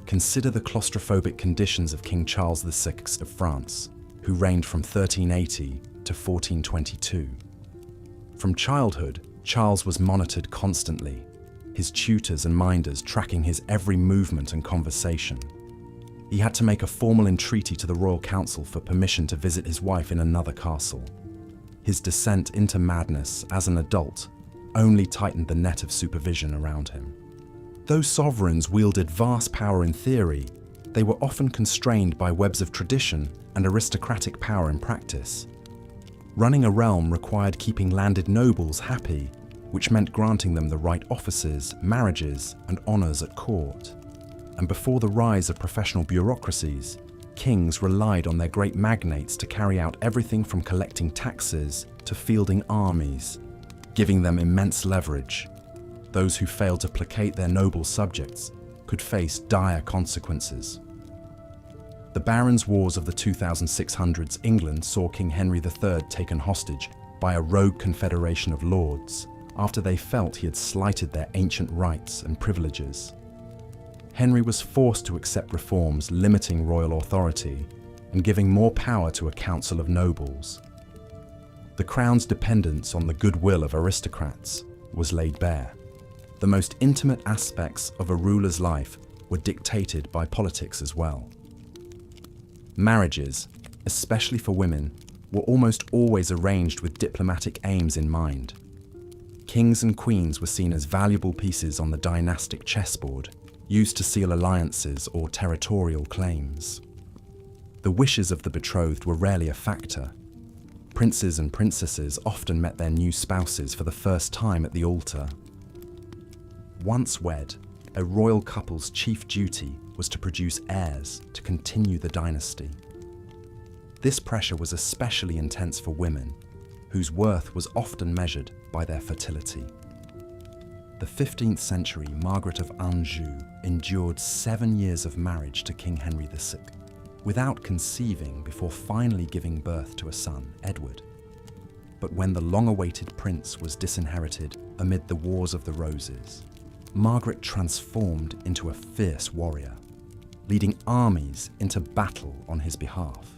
Consider the claustrophobic conditions of King Charles VI of France, who reigned from 1380 to 1422. From childhood, Charles was monitored constantly, his tutors and minders tracking his every movement and conversation. He had to make a formal entreaty to the royal council for permission to visit his wife in another castle. His descent into madness as an adult only tightened the net of supervision around him. Though sovereigns wielded vast power in theory, they were often constrained by webs of tradition and aristocratic power in practice. Running a realm required keeping landed nobles happy, which meant granting them the right offices, marriages, and honours at court. And before the rise of professional bureaucracies, kings relied on their great magnates to carry out everything from collecting taxes to fielding armies, giving them immense leverage. Those who failed to placate their noble subjects could face dire consequences. The Barons' Wars of the 2600s England saw King Henry III taken hostage by a rogue confederation of lords after they felt he had slighted their ancient rights and privileges. Henry was forced to accept reforms limiting royal authority and giving more power to a council of nobles. The crown's dependence on the goodwill of aristocrats was laid bare. The most intimate aspects of a ruler's life were dictated by politics as well. Marriages, especially for women, were almost always arranged with diplomatic aims in mind. Kings and queens were seen as valuable pieces on the dynastic chessboard, used to seal alliances or territorial claims. The wishes of the betrothed were rarely a factor. Princes and princesses often met their new spouses for the first time at the altar. Once wed, a royal couple's chief duty was to produce heirs to continue the dynasty. This pressure was especially intense for women, whose worth was often measured by their fertility. The 15th century Margaret of Anjou endured 7 years of marriage to King Henry VI, without conceiving before finally giving birth to a son, Edward. But when the long-awaited prince was disinherited amid the Wars of the Roses, Margaret transformed into a fierce warrior, leading armies into battle on his behalf.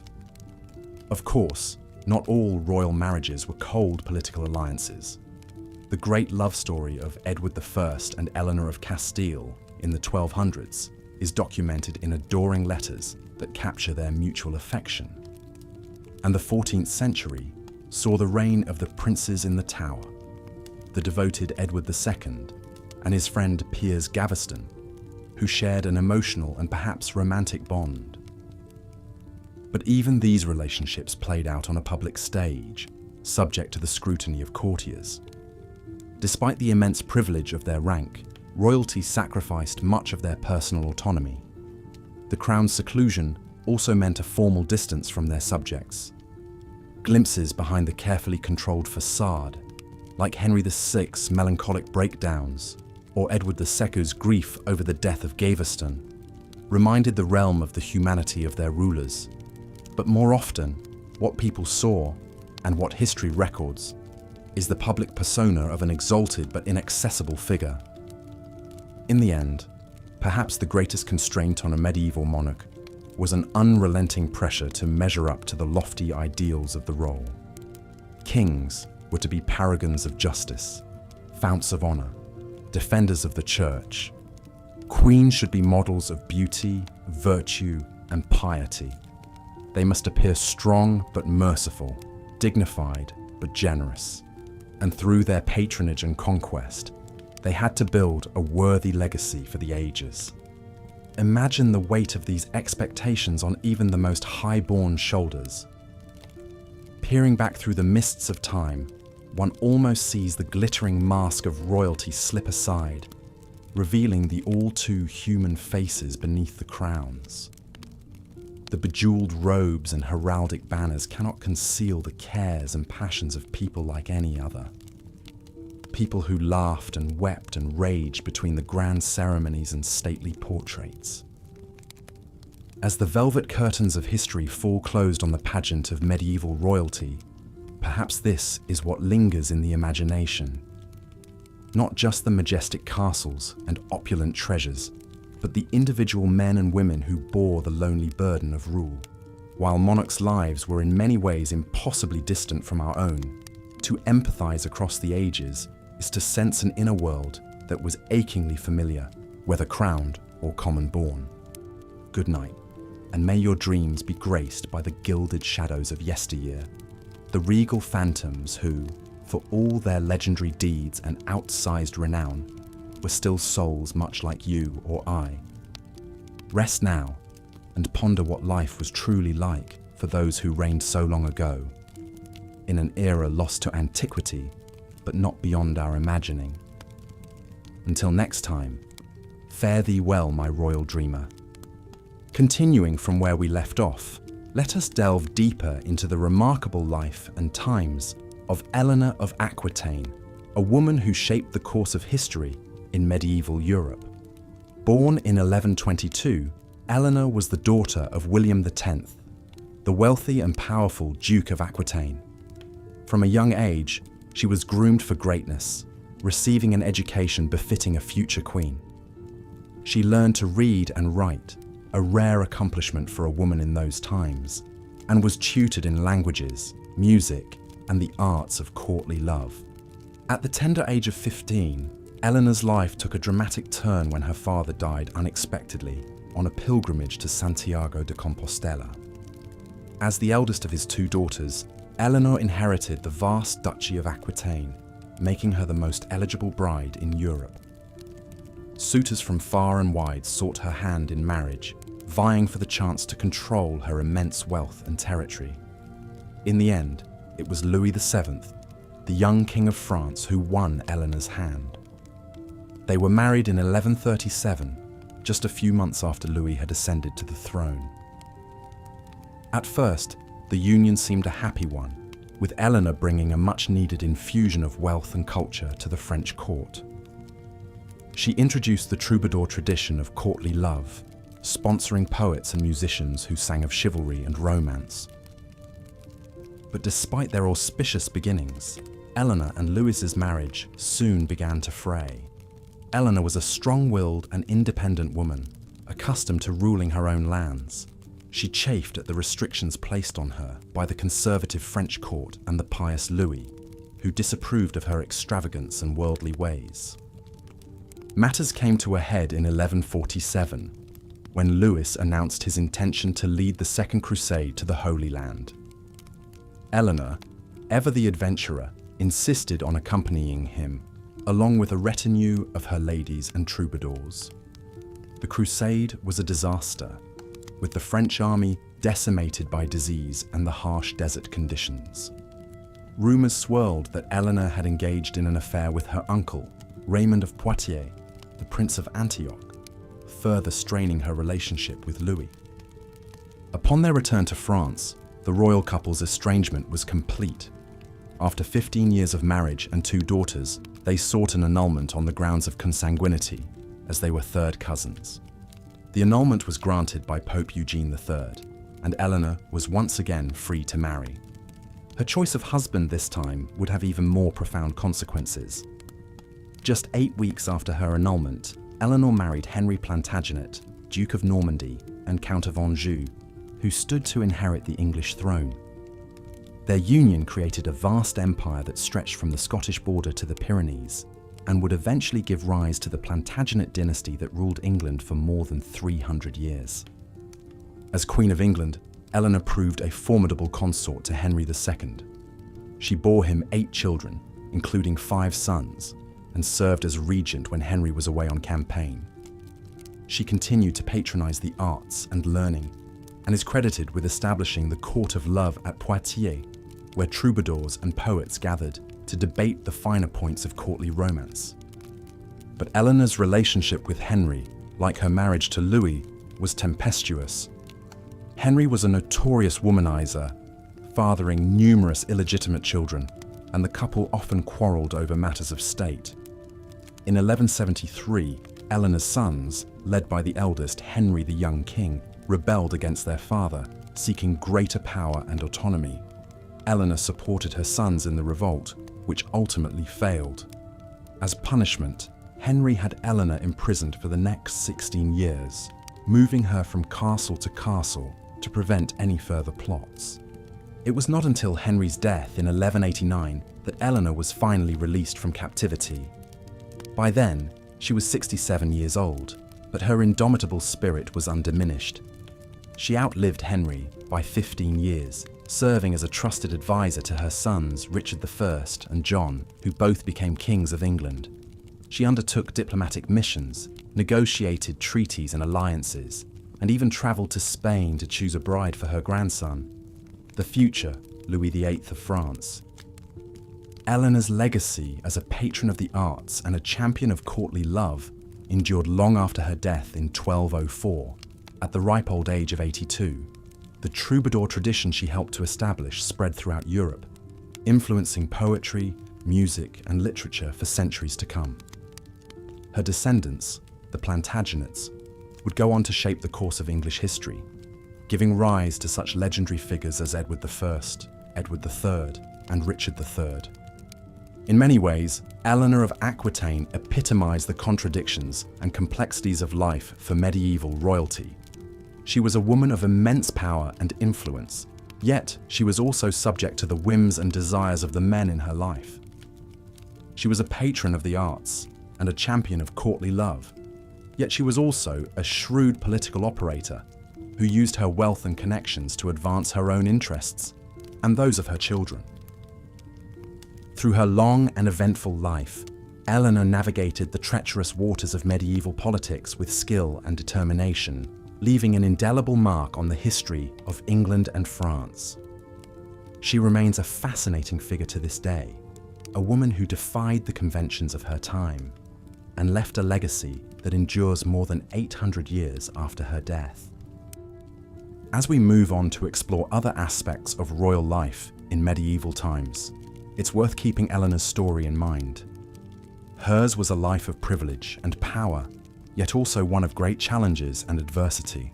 Of course, not all royal marriages were cold political alliances. The great love story of Edward I and Eleanor of Castile in the 1200s is documented in adoring letters that capture their mutual affection. And the 14th century saw the reign of the princes in the Tower, the devoted Edward II and his friend Piers Gaveston, who shared an emotional and perhaps romantic bond. But even these relationships played out on a public stage, subject to the scrutiny of courtiers. Despite the immense privilege of their rank, royalty sacrificed much of their personal autonomy. The crown's seclusion also meant a formal distance from their subjects. Glimpses behind the carefully controlled facade, like Henry VI's melancholic breakdowns or Edward II's grief over the death of Gaveston, reminded the realm of the humanity of their rulers. But more often, what people saw, and what history records, is the public persona of an exalted but inaccessible figure. In the end, perhaps the greatest constraint on a medieval monarch was an unrelenting pressure to measure up to the lofty ideals of the role. Kings were to be paragons of justice, founts of honor, defenders of the church. Queens should be models of beauty, virtue, and piety. They must appear strong but merciful, dignified but generous. And through their patronage and conquest, they had to build a worthy legacy for the ages. Imagine the weight of these expectations on even the most high-born shoulders. Peering back through the mists of time, one almost sees the glittering mask of royalty slip aside, revealing the all-too-human faces beneath the crowns. The bejeweled robes and heraldic banners cannot conceal the cares and passions of people like any other. People who laughed and wept and raged between the grand ceremonies and stately portraits. As the velvet curtains of history fall closed on the pageant of medieval royalty, perhaps this is what lingers in the imagination. Not just the majestic castles and opulent treasures, but the individual men and women who bore the lonely burden of rule. While monarchs' lives were in many ways impossibly distant from our own, to empathize across the ages is to sense an inner world that was achingly familiar, whether crowned or common-born. Good night, and may your dreams be graced by the gilded shadows of yesteryear, the regal phantoms who, for all their legendary deeds and outsized renown, were still souls much like you or I. Rest now and ponder what life was truly like for those who reigned so long ago, in an era lost to antiquity, but not beyond our imagining. Until next time, fare thee well, my royal dreamer. Continuing from where we left off, let us delve deeper into the remarkable life and times of Eleanor of Aquitaine, a woman who shaped the course of history in medieval Europe. Born in 1122, Eleanor was the daughter of William X, the wealthy and powerful Duke of Aquitaine. From a young age, she was groomed for greatness, receiving an education befitting a future queen. She learned to read and write, a rare accomplishment for a woman in those times, and was tutored in languages, music, and the arts of courtly love. At the tender age of 15, Eleanor's life took a dramatic turn when her father died unexpectedly on a pilgrimage to Santiago de Compostela. As the eldest of his two daughters, Eleanor inherited the vast Duchy of Aquitaine, making her the most eligible bride in Europe. Suitors from far and wide sought her hand in marriage, vying for the chance to control her immense wealth and territory. In the end, it was Louis VII, the young King of France, who won Eleanor's hand. They were married in 1137, just a few months after Louis had ascended to the throne. At first, the union seemed a happy one, with Eleanor bringing a much-needed infusion of wealth and culture to the French court. She introduced the troubadour tradition of courtly love, sponsoring poets and musicians who sang of chivalry and romance. But despite their auspicious beginnings, Eleanor and Louis's marriage soon began to fray. Eleanor was a strong-willed and independent woman, accustomed to ruling her own lands. She chafed at the restrictions placed on her by the conservative French court and the pious Louis, who disapproved of her extravagance and worldly ways. Matters came to a head in 1147, when Louis announced his intention to lead the Second Crusade to the Holy Land. Eleanor, ever the adventurer, insisted on accompanying him, along with a retinue of her ladies and troubadours. The crusade was a disaster, with the French army decimated by disease and the harsh desert conditions. Rumours swirled that Eleanor had engaged in an affair with her uncle, Raymond of Poitiers, the Prince of Antioch, further straining her relationship with Louis. Upon their return to France, the royal couple's estrangement was complete. After 15 years of marriage and 2 daughters, they sought an annulment on the grounds of consanguinity, as they were third cousins. The annulment was granted by Pope Eugene III, and Eleanor was once again free to marry. Her choice of husband this time would have even more profound consequences. Just 8 weeks after her annulment, Eleanor married Henry Plantagenet, Duke of Normandy and Count of Anjou, who stood to inherit the English throne. Their union created a vast empire that stretched from the Scottish border to the Pyrenees, and would eventually give rise to the Plantagenet dynasty that ruled England for more than 300 years. As Queen of England, Eleanor proved a formidable consort to Henry II. She bore him 8 children, including 5 sons, and served as regent when Henry was away on campaign. She continued to patronize the arts and learning, and is credited with establishing the Court of Love at Poitiers, where troubadours and poets gathered to debate the finer points of courtly romance. But Eleanor's relationship with Henry, like her marriage to Louis, was tempestuous. Henry was a notorious womanizer, fathering numerous illegitimate children, and the couple often quarreled over matters of state. In 1173, Eleanor's sons, led by the eldest Henry the Young King, rebelled against their father, seeking greater power and autonomy. Eleanor supported her sons in the revolt, which ultimately failed. As punishment, Henry had Eleanor imprisoned for the next 16 years, moving her from castle to castle to prevent any further plots. It was not until Henry's death in 1189 that Eleanor was finally released from captivity. By then, she was 67 years old, but her indomitable spirit was undiminished. She outlived Henry by 15 years, serving as a trusted advisor to her sons Richard I and John, who both became kings of England. She undertook diplomatic missions, negotiated treaties and alliances, and even traveled to Spain to choose a bride for her grandson, the future Louis VIII of France. Eleanor's legacy as a patron of the arts and a champion of courtly love endured long after her death in 1204, at the ripe old age of 82. The troubadour tradition she helped to establish spread throughout Europe, influencing poetry, music, and literature for centuries to come. Her descendants, the Plantagenets, would go on to shape the course of English history, giving rise to such legendary figures as Edward I, Edward III, and Richard III. In many ways, Eleanor of Aquitaine epitomized the contradictions and complexities of life for medieval royalty. She was a woman of immense power and influence, yet she was also subject to the whims and desires of the men in her life. She was a patron of the arts and a champion of courtly love, yet she was also a shrewd political operator who used her wealth and connections to advance her own interests. and those of her children. Through her long and eventful life, Eleanor navigated the treacherous waters of medieval politics with skill and determination, leaving an indelible mark on the history of England and France. She remains a fascinating figure to this day, a woman who defied the conventions of her time and left a legacy that endures more than 800 years after her death. As we move on to explore other aspects of royal life in medieval times, it's worth keeping Eleanor's story in mind. Hers was a life of privilege and power, yet also one of great challenges and adversity.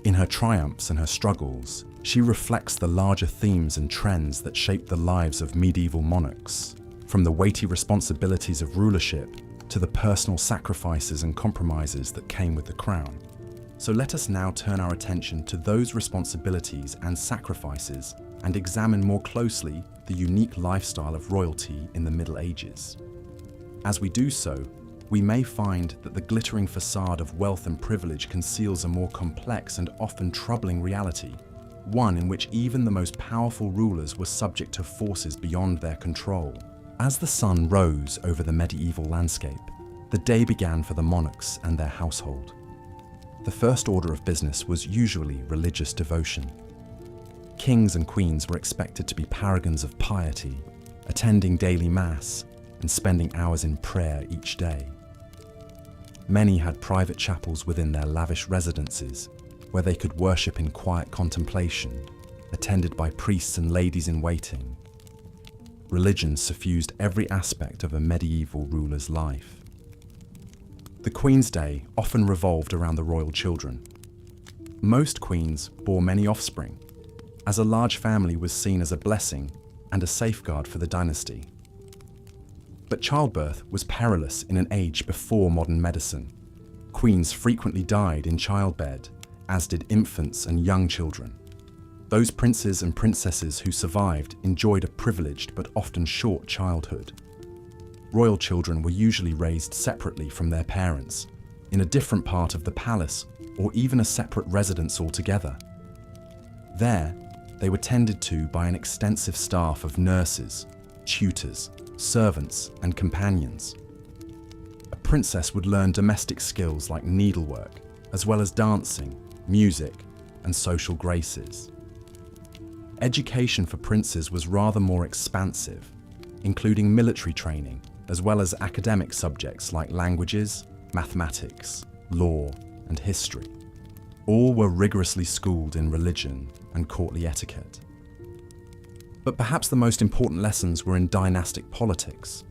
In her triumphs and her struggles, she reflects the larger themes and trends that shaped the lives of medieval monarchs, from the weighty responsibilities of rulership to the personal sacrifices and compromises that came with the crown. So let us now turn our attention to those responsibilities and sacrifices and examine more closely the unique lifestyle of royalty in the Middle Ages. As we do so, we may find that the glittering facade of wealth and privilege conceals a more complex and often troubling reality, one in which even the most powerful rulers were subject to forces beyond their control. As the sun rose over the medieval landscape, the day began for the monarchs and their household. The first order of business was usually religious devotion. Kings and queens were expected to be paragons of piety, attending daily mass and spending hours in prayer each day. Many had private chapels within their lavish residences, where they could worship in quiet contemplation, attended by priests and ladies in waiting. Religion suffused every aspect of a medieval ruler's life. The Queen's Day often revolved around the royal children. Most queens bore many offspring, as a large family was seen as a blessing and a safeguard for the dynasty. But childbirth was perilous in an age before modern medicine. Queens frequently died in childbed, as did infants and young children. Those princes and princesses who survived enjoyed a privileged but often short childhood. Royal children were usually raised separately from their parents, in a different part of the palace or even a separate residence altogether. There, they were tended to by an extensive staff of nurses, tutors, servants, and companions. A princess would learn domestic skills like needlework, as well as dancing, music, and social graces. Education for princes was rather more expansive, including military training, as well as academic subjects like languages, mathematics, law, and history. All were rigorously schooled in religion and courtly etiquette. But perhaps the most important lessons were in dynastic politics.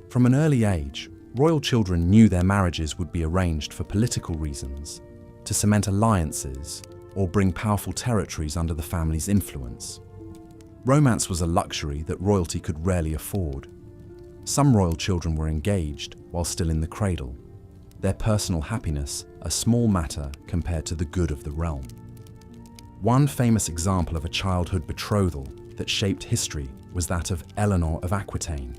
From an early age, royal children knew their marriages would be arranged for political reasons, to cement alliances, or bring powerful territories under the family's influence. Romance was a luxury that royalty could rarely afford. Some royal children were engaged while still in the cradle, their personal happiness a small matter compared to the good of the realm. One famous example of a childhood betrothal that shaped history was that of Eleanor of Aquitaine.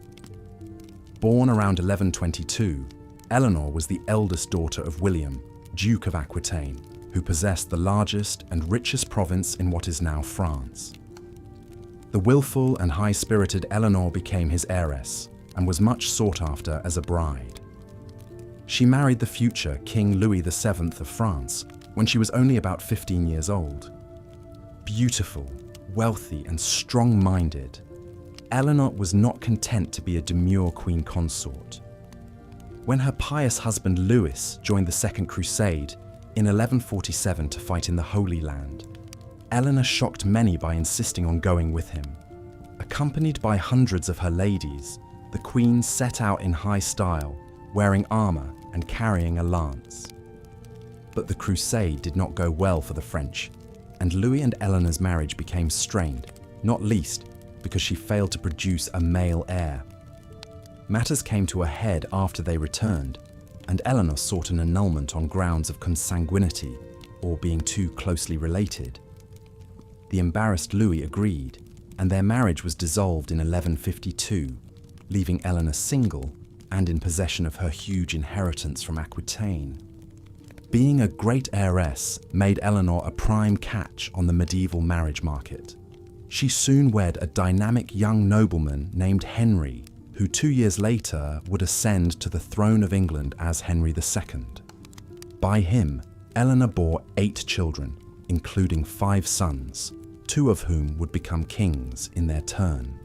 Born around 1122, Eleanor was the eldest daughter of William, Duke of Aquitaine, who possessed the largest and richest province in what is now France. The willful and high-spirited Eleanor became his heiress and was much sought after as a bride. She married the future King Louis VII of France when she was only about 15 years old. Beautiful, wealthy, and strong-minded, Eleanor was not content to be a demure queen consort. When her pious husband Louis joined the Second Crusade in 1147 to fight in the Holy Land, Eleanor shocked many by insisting on going with him. Accompanied by hundreds of her ladies, the queen set out in high style, wearing armor and carrying a lance. But the crusade did not go well for the French, and Louis and Eleanor's marriage became strained, not least because she failed to produce a male heir. Matters came to a head after they returned, and Eleanor sought an annulment on grounds of consanguinity, or being too closely related. The embarrassed Louis agreed, and their marriage was dissolved in 1152, leaving Eleanor single and in possession of her huge inheritance from Aquitaine. Being a great heiress made Eleanor a prime catch on the medieval marriage market. She soon wed a dynamic young nobleman named Henry, who 2 years later would ascend to the throne of England as Henry II. By him, Eleanor bore 8 children, including 5 sons, 2 of whom would become kings in their turn.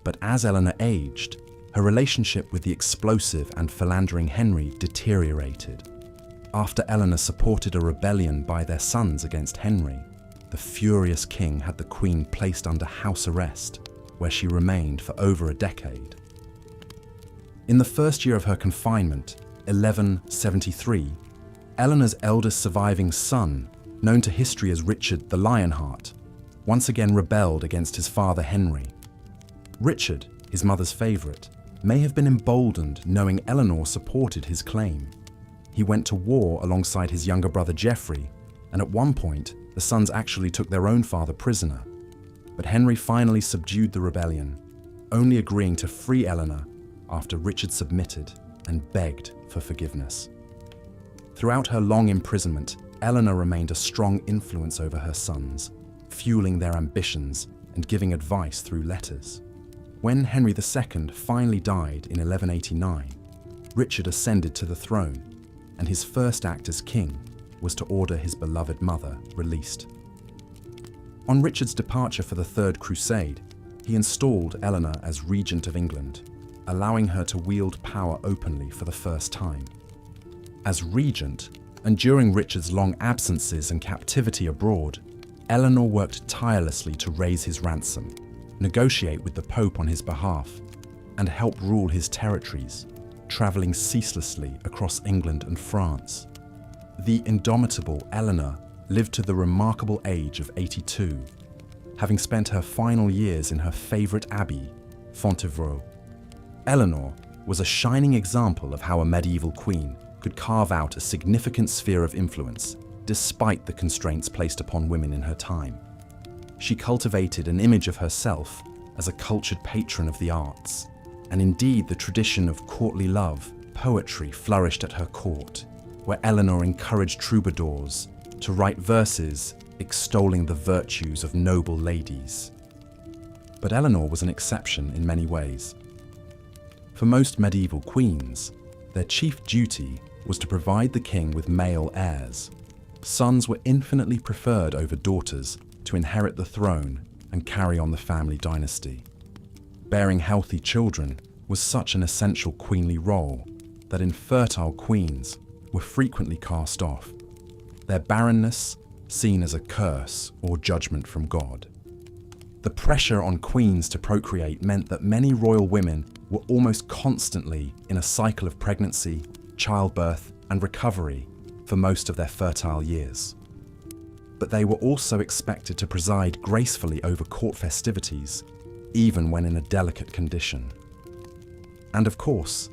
But as Eleanor aged, her relationship with the explosive and philandering Henry deteriorated. After Eleanor supported a rebellion by their sons against Henry, the furious king had the Queen placed under house arrest, where she remained for over a decade. In the first year of her confinement, 1173, Eleanor's eldest surviving son, known to history as Richard the Lionheart, once again rebelled against his father Henry. Richard, his mother's favourite, may have been emboldened knowing Eleanor supported his claim. He went to war alongside his younger brother Geoffrey, and at one point, the sons actually took their own father prisoner. But Henry finally subdued the rebellion, only agreeing to free Eleanor after Richard submitted and begged for forgiveness. Throughout her long imprisonment, Eleanor remained a strong influence over her sons, fueling their ambitions and giving advice through letters. When Henry II finally died in 1189, Richard ascended to the throne, and his first act as king was to order his beloved mother released. On Richard's departure for the Third Crusade, he installed Eleanor as Regent of England, allowing her to wield power openly for the first time. As regent, and during Richard's long absences and captivity abroad, Eleanor worked tirelessly to raise his ransom, negotiate with the Pope on his behalf, and help rule his territories, travelling ceaselessly across England and France. The indomitable Eleanor lived to the remarkable age of 82, having spent her final years in her favourite abbey, Fontevraud. Eleanor was a shining example of how a medieval queen could carve out a significant sphere of influence despite the constraints placed upon women in her time. She cultivated an image of herself as a cultured patron of the arts, and indeed the tradition of courtly love, poetry flourished at her court, where Eleanor encouraged troubadours to write verses extolling the virtues of noble ladies. But Eleanor was an exception in many ways. For most medieval queens, their chief duty was to provide the king with male heirs. Sons were infinitely preferred over daughters to inherit the throne and carry on the family dynasty. Bearing healthy children was such an essential queenly role that infertile queens were frequently cast off, their barrenness seen as a curse or judgment from God. The pressure on queens to procreate meant that many royal women were almost constantly in a cycle of pregnancy, childbirth, and recovery for most of their fertile years. But they were also expected to preside gracefully over court festivities, even when in a delicate condition. And of course,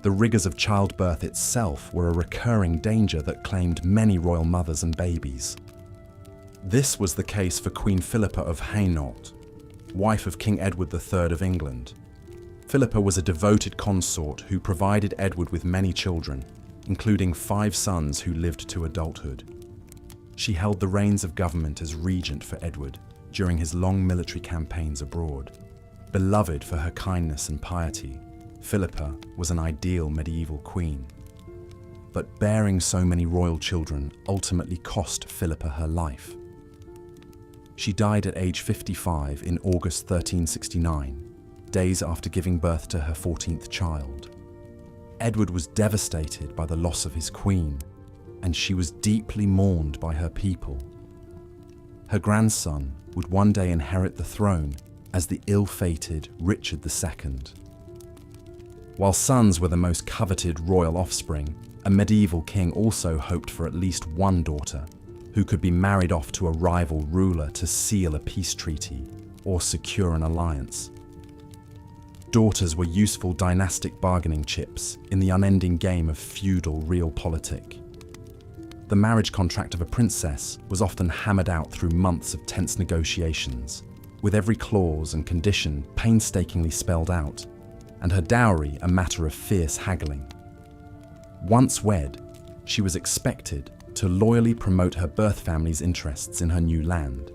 the rigours of childbirth itself were a recurring danger that claimed many royal mothers and babies. This was the case for Queen Philippa of Hainault, wife of King Edward III of England. Philippa was a devoted consort who provided Edward with many children, including 5 sons who lived to adulthood. She held the reins of government as regent for Edward during his long military campaigns abroad. Beloved for her kindness and piety, Philippa was an ideal medieval queen. But bearing so many royal children ultimately cost Philippa her life. She died at age 55 in August 1369, days after giving birth to her 14th child. Edward was devastated by the loss of his queen, and she was deeply mourned by her people. Her grandson would one day inherit the throne as the ill-fated Richard II. While sons were the most coveted royal offspring, a medieval king also hoped for at least one daughter, who could be married off to a rival ruler to seal a peace treaty or secure an alliance. Daughters were useful dynastic bargaining chips in the unending game of feudal realpolitik. The marriage contract of a princess was often hammered out through months of tense negotiations, with every clause and condition painstakingly spelled out, and her dowry a matter of fierce haggling. Once wed, she was expected to loyally promote her birth family's interests in her new land.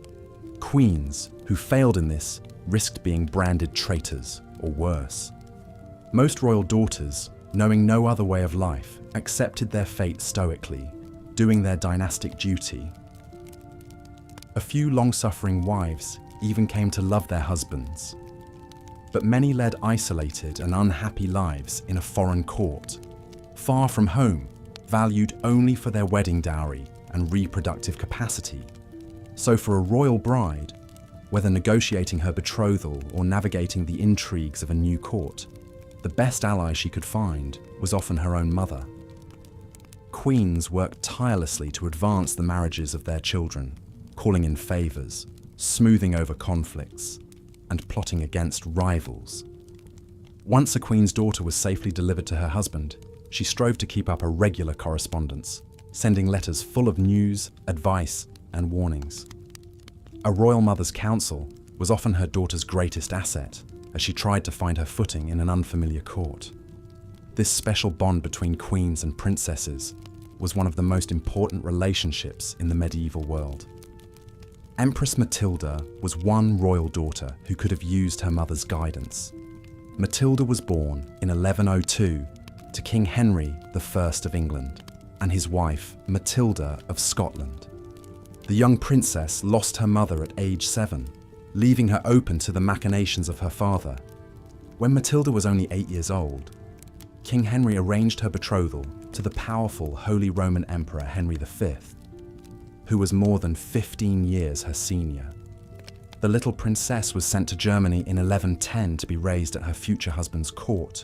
Queens who failed in this risked being branded traitors or worse. Most royal daughters, knowing no other way of life, accepted their fate stoically, doing their dynastic duty. A few long-suffering wives even came to love their husbands. But many led isolated and unhappy lives in a foreign court, far from home, valued only for their wedding dowry and reproductive capacity. So for a royal bride, whether negotiating her betrothal or navigating the intrigues of a new court, the best ally she could find was often her own mother. Queens worked tirelessly to advance the marriages of their children, calling in favors, smoothing over conflicts, and plotting against rivals. Once a queen's daughter was safely delivered to her husband, she strove to keep up a regular correspondence, sending letters full of news, advice, and warnings. A royal mother's counsel was often her daughter's greatest asset, as she tried to find her footing in an unfamiliar court. This special bond between queens and princesses was one of the most important relationships in the medieval world. Empress Matilda was one royal daughter who could have used her mother's guidance. Matilda was born in 1102 to King Henry I of England and his wife Matilda of Scotland. The young princess lost her mother at age 7, leaving her open to the machinations of her father. When Matilda was only 8 years old, King Henry arranged her betrothal to the powerful Holy Roman Emperor Henry V, who was more than 15 years her senior. The little princess was sent to Germany in 1110 to be raised at her future husband's court,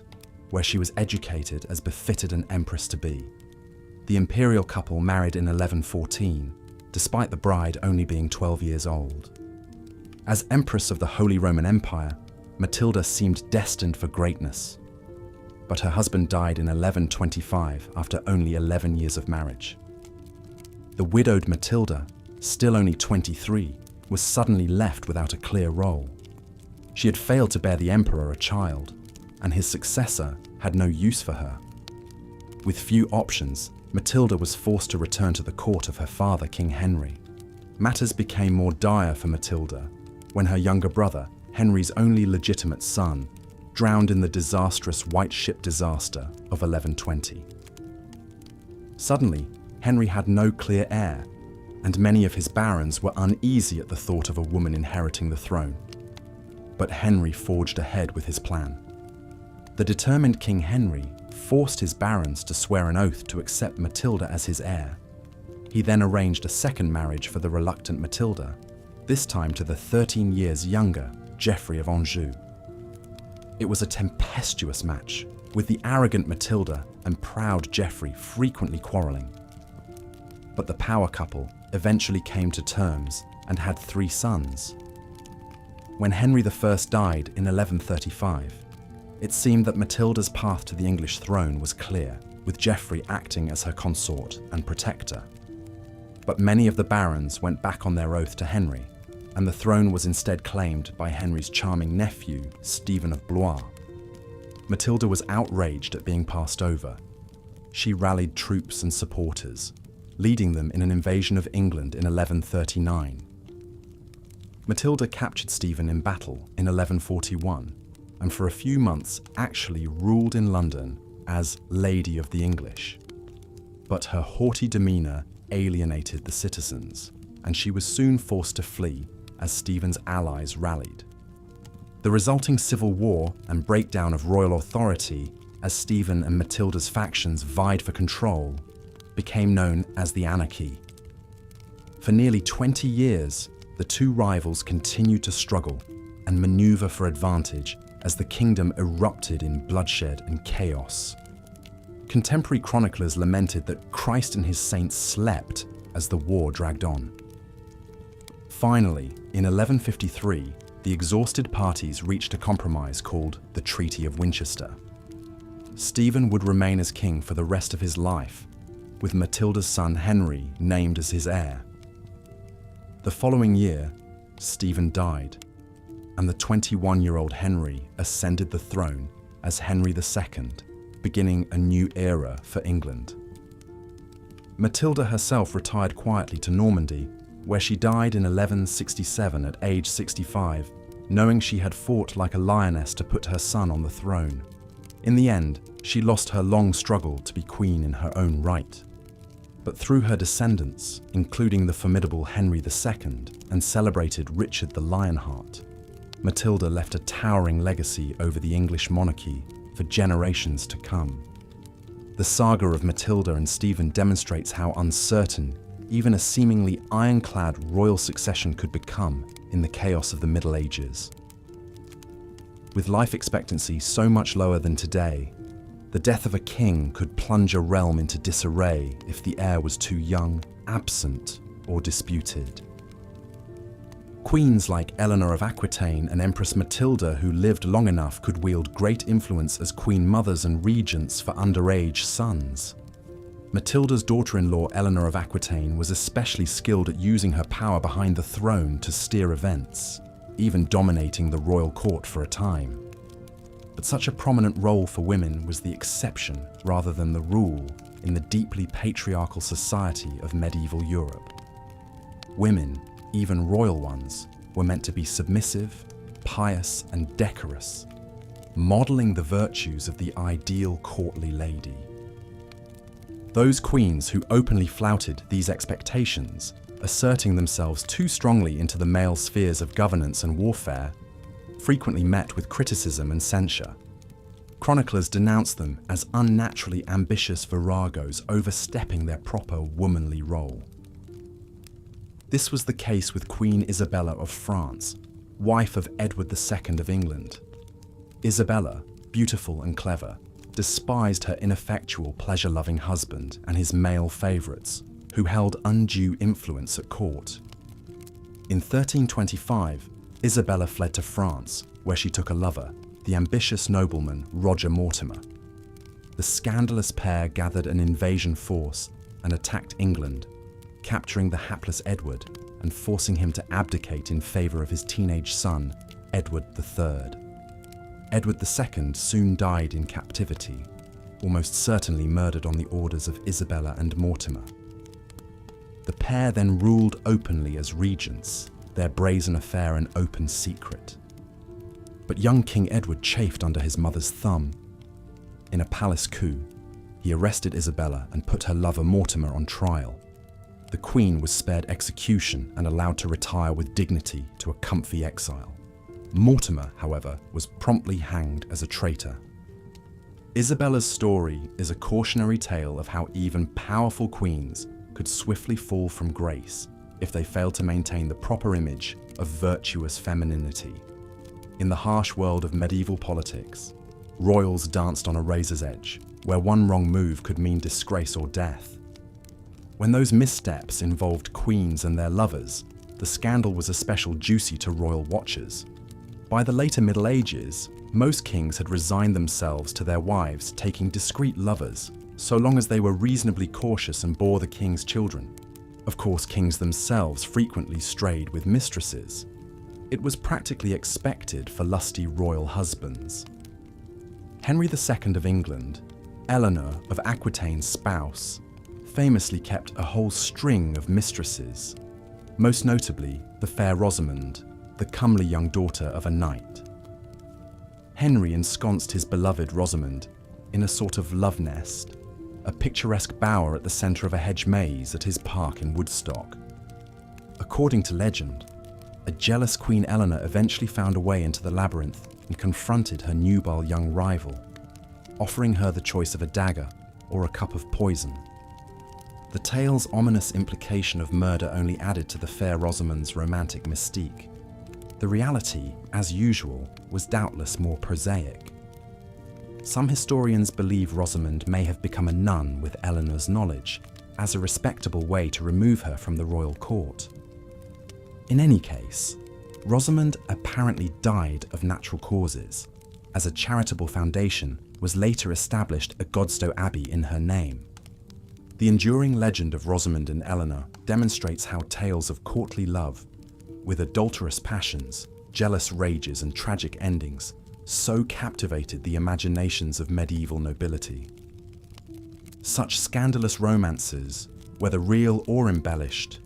where she was educated as befitted an empress to be. The imperial couple married in 1114, despite the bride only being 12 years old. As Empress of the Holy Roman Empire, Matilda seemed destined for greatness. But her husband died in 1125 after only 11 years of marriage. The widowed Matilda, still only 23, was suddenly left without a clear role. She had failed to bear the emperor a child, and his successor had no use for her. With few options, Matilda was forced to return to the court of her father, King Henry. Matters became more dire for Matilda when her younger brother, Henry's only legitimate son, drowned in the disastrous White Ship disaster of 1120. Suddenly, Henry had no clear heir, and many of his barons were uneasy at the thought of a woman inheriting the throne. But Henry forged ahead with his plan. The determined King Henry forced his barons to swear an oath to accept Matilda as his heir. He then arranged a second marriage for the reluctant Matilda, this time to the 13 years younger Geoffrey of Anjou. It was a tempestuous match, with the arrogant Matilda and proud Geoffrey frequently quarrelling. But the power couple eventually came to terms and had 3 sons. When Henry I died in 1135, it seemed that Matilda's path to the English throne was clear, with Geoffrey acting as her consort and protector. But many of the barons went back on their oath to Henry, and the throne was instead claimed by Henry's charming nephew, Stephen of Blois. Matilda was outraged at being passed over. She rallied troops and supporters, leading them in an invasion of England in 1139. Matilda captured Stephen in battle in 1141, and for a few months actually ruled in London as Lady of the English. But her haughty demeanour alienated the citizens, and she was soon forced to flee as Stephen's allies rallied. The resulting civil war and breakdown of royal authority as Stephen and Matilda's factions vied for control became known as the Anarchy. For nearly 20 years, the two rivals continued to struggle and maneuver for advantage as the kingdom erupted in bloodshed and chaos. Contemporary chroniclers lamented that Christ and his saints slept as the war dragged on. Finally, in 1153, the exhausted parties reached a compromise called the Treaty of Winchester. Stephen would remain as king for the rest of his life, with Matilda's son Henry named as his heir. The following year, Stephen died, and the 21-year-old Henry ascended the throne as Henry II, beginning a new era for England. Matilda herself retired quietly to Normandy, where she died in 1167 at age 65, knowing she had fought like a lioness to put her son on the throne. In the end, she lost her long struggle to be queen in her own right. But through her descendants, including the formidable Henry II and celebrated Richard the Lionheart, Matilda left a towering legacy over the English monarchy for generations to come. The saga of Matilda and Stephen demonstrates how uncertain even a seemingly ironclad royal succession could become in the chaos of the Middle Ages. With life expectancy so much lower than today, the death of a king could plunge a realm into disarray if the heir was too young, absent, or disputed. Queens like Eleanor of Aquitaine and Empress Matilda, who lived long enough, could wield great influence as queen mothers and regents for underage sons. Matilda's daughter-in-law Eleanor of Aquitaine was especially skilled at using her power behind the throne to steer events, even dominating the royal court for a time. But such a prominent role for women was the exception rather than the rule in the deeply patriarchal society of medieval Europe. Women, even royal ones, were meant to be submissive, pious, and decorous, modeling the virtues of the ideal courtly lady. Those queens who openly flouted these expectations, asserting themselves too strongly into the male spheres of governance and warfare, frequently met with criticism and censure. Chroniclers denounced them as unnaturally ambitious viragos overstepping their proper womanly role. This was the case with Queen Isabella of France, wife of Edward II of England. Isabella, beautiful and clever, despised her ineffectual, pleasure-loving husband and his male favourites, who held undue influence at court. In 1325, Isabella fled to France, where she took a lover, the ambitious nobleman Roger Mortimer. The scandalous pair gathered an invasion force and attacked England, capturing the hapless Edward and forcing him to abdicate in favour of his teenage son, Edward III. Edward II soon died in captivity, almost certainly murdered on the orders of Isabella and Mortimer. The pair then ruled openly as regents, their brazen affair an open secret. But young King Edward chafed under his mother's thumb. In a palace coup, he arrested Isabella and put her lover Mortimer on trial. The Queen was spared execution and allowed to retire with dignity to a comfy exile. Mortimer, however, was promptly hanged as a traitor. Isabella's story is a cautionary tale of how even powerful queens could swiftly fall from grace if they failed to maintain the proper image of virtuous femininity. In the harsh world of medieval politics, royals danced on a razor's edge, where one wrong move could mean disgrace or death. When those missteps involved queens and their lovers, the scandal was especially juicy to royal watchers. By the later Middle Ages, most kings had resigned themselves to their wives taking discreet lovers, so long as they were reasonably cautious and bore the king's children. Of course, kings themselves frequently strayed with mistresses. It was practically expected for lusty royal husbands. Henry II of England, Eleanor of Aquitaine's spouse, famously kept a whole string of mistresses, most notably the fair Rosamond, the comely young daughter of a knight. Henry ensconced his beloved Rosamond in a sort of love nest, a picturesque bower at the centre of a hedge maze at his park in Woodstock. According to legend, a jealous Queen Eleanor eventually found a way into the labyrinth and confronted her nubile young rival, offering her the choice of a dagger or a cup of poison. The tale's ominous implication of murder only added to the fair Rosamond's romantic mystique. The reality, as usual, was doubtless more prosaic. Some historians believe Rosamond may have become a nun with Eleanor's knowledge, as a respectable way to remove her from the royal court. In any case, Rosamond apparently died of natural causes, as a charitable foundation was later established at Godstow Abbey in her name. The enduring legend of Rosamond and Eleanor demonstrates how tales of courtly love, with adulterous passions, jealous rages and tragic endings, so captivated the imaginations of medieval nobility. Such scandalous romances whether real or embellished,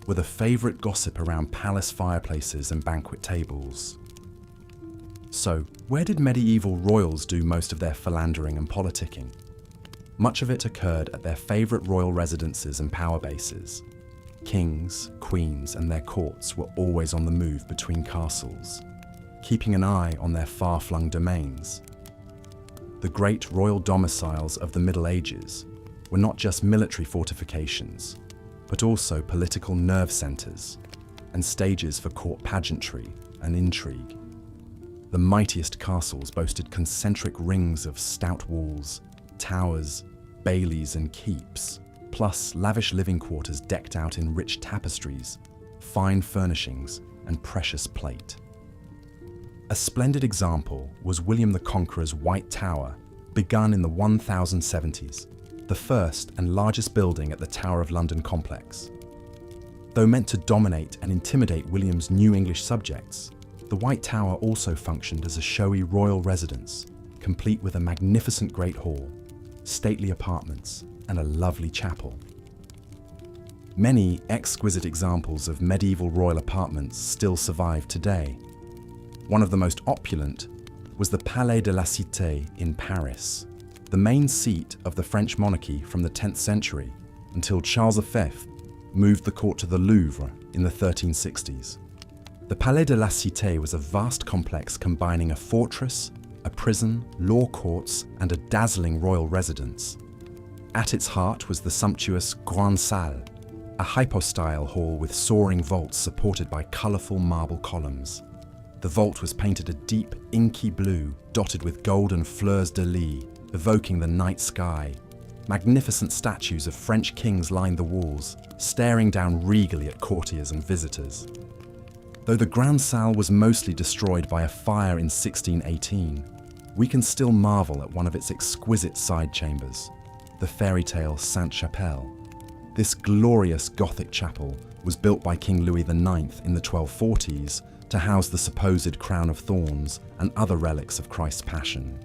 were the favourite gossip around palace fireplaces and banquet tables. So, where did medieval royals do most of their philandering and politicking? Much of it occurred at their favourite royal residences and power bases. Kings, queens, and their courts were always on the move between castles, keeping an eye on their far-flung domains. The great royal domiciles of the Middle Ages were not just military fortifications, but also political nerve centres and stages for court pageantry and intrigue. The mightiest castles boasted concentric rings of stout walls, towers, baileys and keeps, plus lavish living quarters decked out in rich tapestries, fine furnishings and precious plate. A splendid example was William the Conqueror's White Tower, begun in the 1070s, the first and largest building at the Tower of London complex. Though meant to dominate and intimidate William's new English subjects, the White Tower also functioned as a showy royal residence, complete with a magnificent great hall, stately apartments, and a lovely chapel. Many exquisite examples of medieval royal apartments still survive today. One of the most opulent was the Palais de la Cité in Paris, the main seat of the French monarchy from the 10th century until Charles V moved the court to the Louvre in the 1360s. The Palais de la Cité was a vast complex combining a fortress, a prison, law courts, and a dazzling royal residence. At its heart was the sumptuous Grande Salle, a hypostyle hall with soaring vaults supported by colourful marble columns. The vault was painted a deep, inky blue, dotted with golden fleurs-de-lis, evoking the night sky. Magnificent statues of French kings lined the walls, staring down regally at courtiers and visitors. Though the Grande Salle was mostly destroyed by a fire in 1618, we can still marvel at one of its exquisite side chambers, the fairy tale Sainte-Chapelle. This glorious Gothic chapel was built by King Louis IX in the 1240s to house the supposed crown of thorns and other relics of Christ's Passion.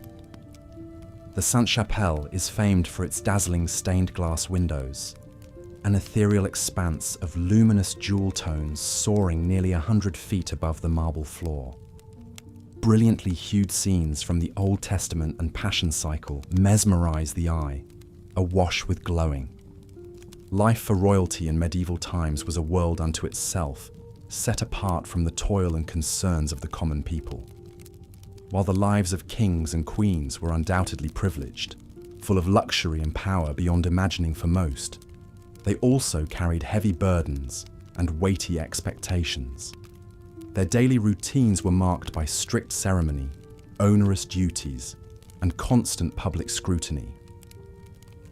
The Sainte-Chapelle is famed for its dazzling stained glass windows, an ethereal expanse of luminous jewel tones soaring nearly 100 feet above the marble floor. Brilliantly hued scenes from the Old Testament and Passion cycle mesmerize the eye, awash with glowing. Life for royalty in medieval times was a world unto itself, set apart from the toil and concerns of the common people. While the lives of kings and queens were undoubtedly privileged, full of luxury and power beyond imagining for most, they also carried heavy burdens and weighty expectations. Their daily routines were marked by strict ceremony, onerous duties, and constant public scrutiny.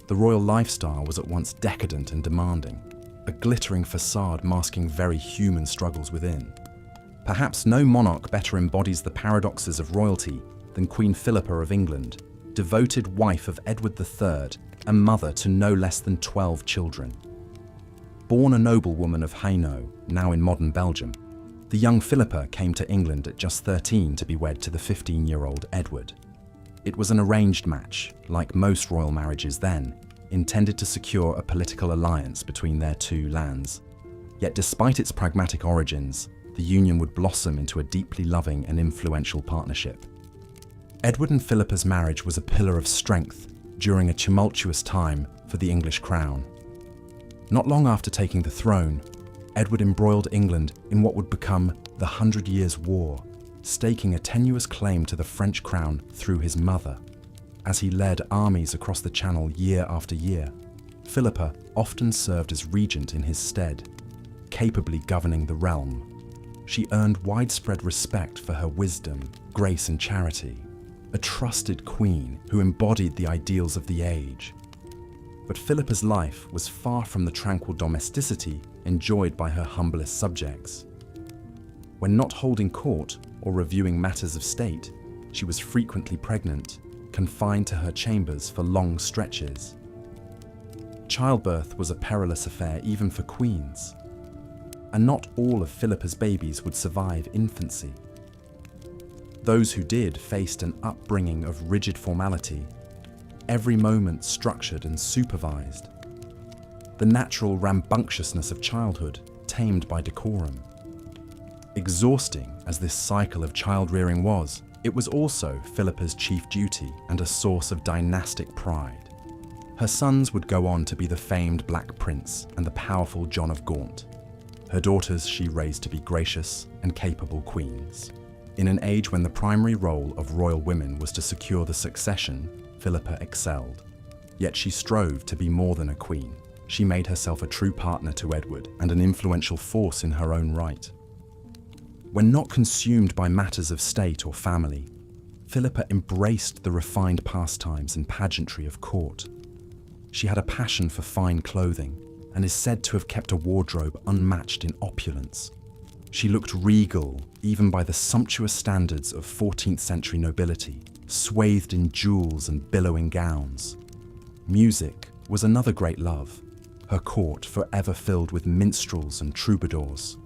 The royal lifestyle was at once decadent and demanding, a glittering facade masking very human struggles within. Perhaps no monarch better embodies the paradoxes of royalty than Queen Philippa of England, devoted wife of Edward III and mother to no less than 12 children. Born a noblewoman of Hainaut, now in modern Belgium, the young Philippa came to England at just 13 to be wed to the 15-year-old Edward. It was an arranged match, like most royal marriages then, intended to secure a political alliance between their two lands. Yet despite its pragmatic origins, the union would blossom into a deeply loving and influential partnership. Edward and Philippa's marriage was a pillar of strength during a tumultuous time for the English crown. Not long after taking the throne, Edward embroiled England in what would become the 100 Years' War, staking a tenuous claim to the French crown through his mother. As he led armies across the Channel year after year, Philippa often served as regent in his stead, capably governing the realm. She earned widespread respect for her wisdom, grace and charity, a trusted queen who embodied the ideals of the age. But Philippa's life was far from the tranquil domesticity enjoyed by her humblest subjects. When not holding court or reviewing matters of state, she was frequently pregnant, confined to her chambers for long stretches. Childbirth was a perilous affair even for queens, and not all of Philippa's babies would survive infancy. Those who did faced an upbringing of rigid formality, every moment structured and supervised. the natural rambunctiousness of childhood tamed by decorum. Exhausting as this cycle of child-rearing was, it was also Philippa's chief duty and a source of dynastic pride. Her sons would go on to be the famed Black Prince and the powerful John of Gaunt. Her daughters she raised to be gracious and capable queens. In an age when the primary role of royal women was to secure the succession, Philippa excelled. Yet she strove to be more than a queen. She made herself a true partner to Edward and an influential force in her own right. When not consumed by matters of state or family, Philippa embraced the refined pastimes and pageantry of court. She had a passion for fine clothing and is said to have kept a wardrobe unmatched in opulence. She looked regal even by the sumptuous standards of 14th century nobility, swathed in jewels and billowing gowns. Music was another great love, her court forever filled with minstrels and troubadours.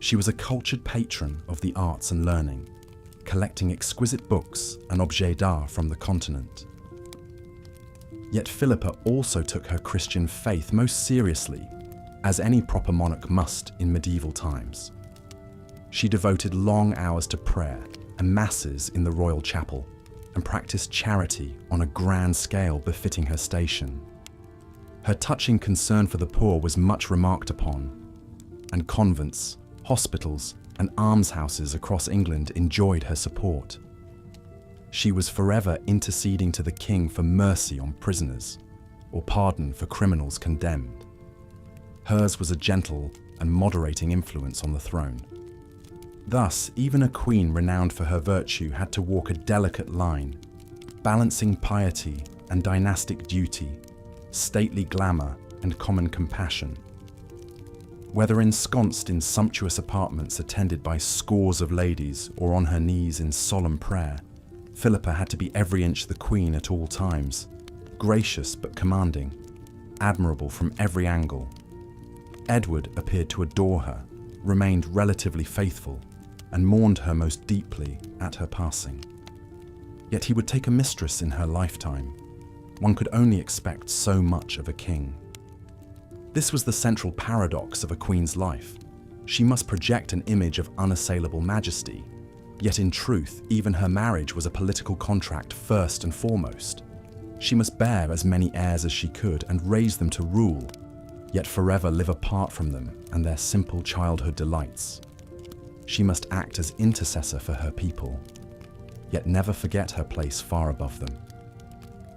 She was a cultured patron of the arts and learning, collecting exquisite books and objets d'art from the continent. Yet Philippa also took her Christian faith most seriously, as any proper monarch must in medieval times. She devoted long hours to prayer and masses in the royal chapel, and practiced charity on a grand scale befitting her station. Her touching concern for the poor was much remarked upon, and convents, hospitals, and almshouses across England enjoyed her support. She was forever interceding to the king for mercy on prisoners, or pardon for criminals condemned. Hers was a gentle and moderating influence on the throne. Thus, even a queen renowned for her virtue had to walk a delicate line, balancing piety and dynastic duty, stately glamour and common compassion. Whether ensconced in sumptuous apartments attended by scores of ladies or on her knees in solemn prayer, Philippa had to be every inch the queen at all times, gracious but commanding, admirable from every angle. Edward appeared to adore her, remained relatively faithful, and mourned her most deeply at her passing. Yet he would take a mistress in her lifetime. One could only expect so much of a king. This was the central paradox of a queen's life. She must project an image of unassailable majesty, yet in truth, even her marriage was a political contract first and foremost. She must bear as many heirs as she could and raise them to rule, yet forever live apart from them and their simple childhood delights. She must act as intercessor for her people, yet never forget her place far above them.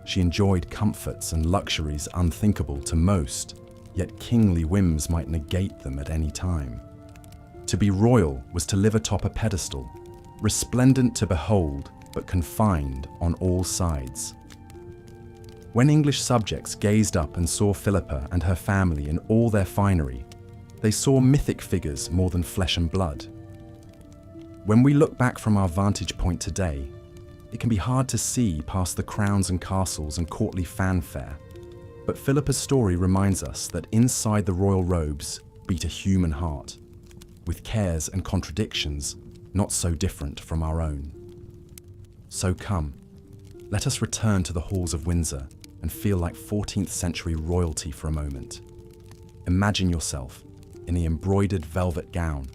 She enjoyed comforts and luxuries unthinkable to most, yet kingly whims might negate them at any time. To be royal was to live atop a pedestal, resplendent to behold, but confined on all sides. When English subjects gazed up and saw Philippa and her family in all their finery, they saw mythic figures more than flesh and blood. When we look back from our vantage point today, it can be hard to see past the crowns and castles and courtly fanfare, but Philippa's story reminds us that inside the royal robes beat a human heart, with cares and contradictions not so different from our own. So come, let us return to the halls of Windsor and feel like 14th century royalty for a moment. Imagine yourself in the embroidered velvet gown,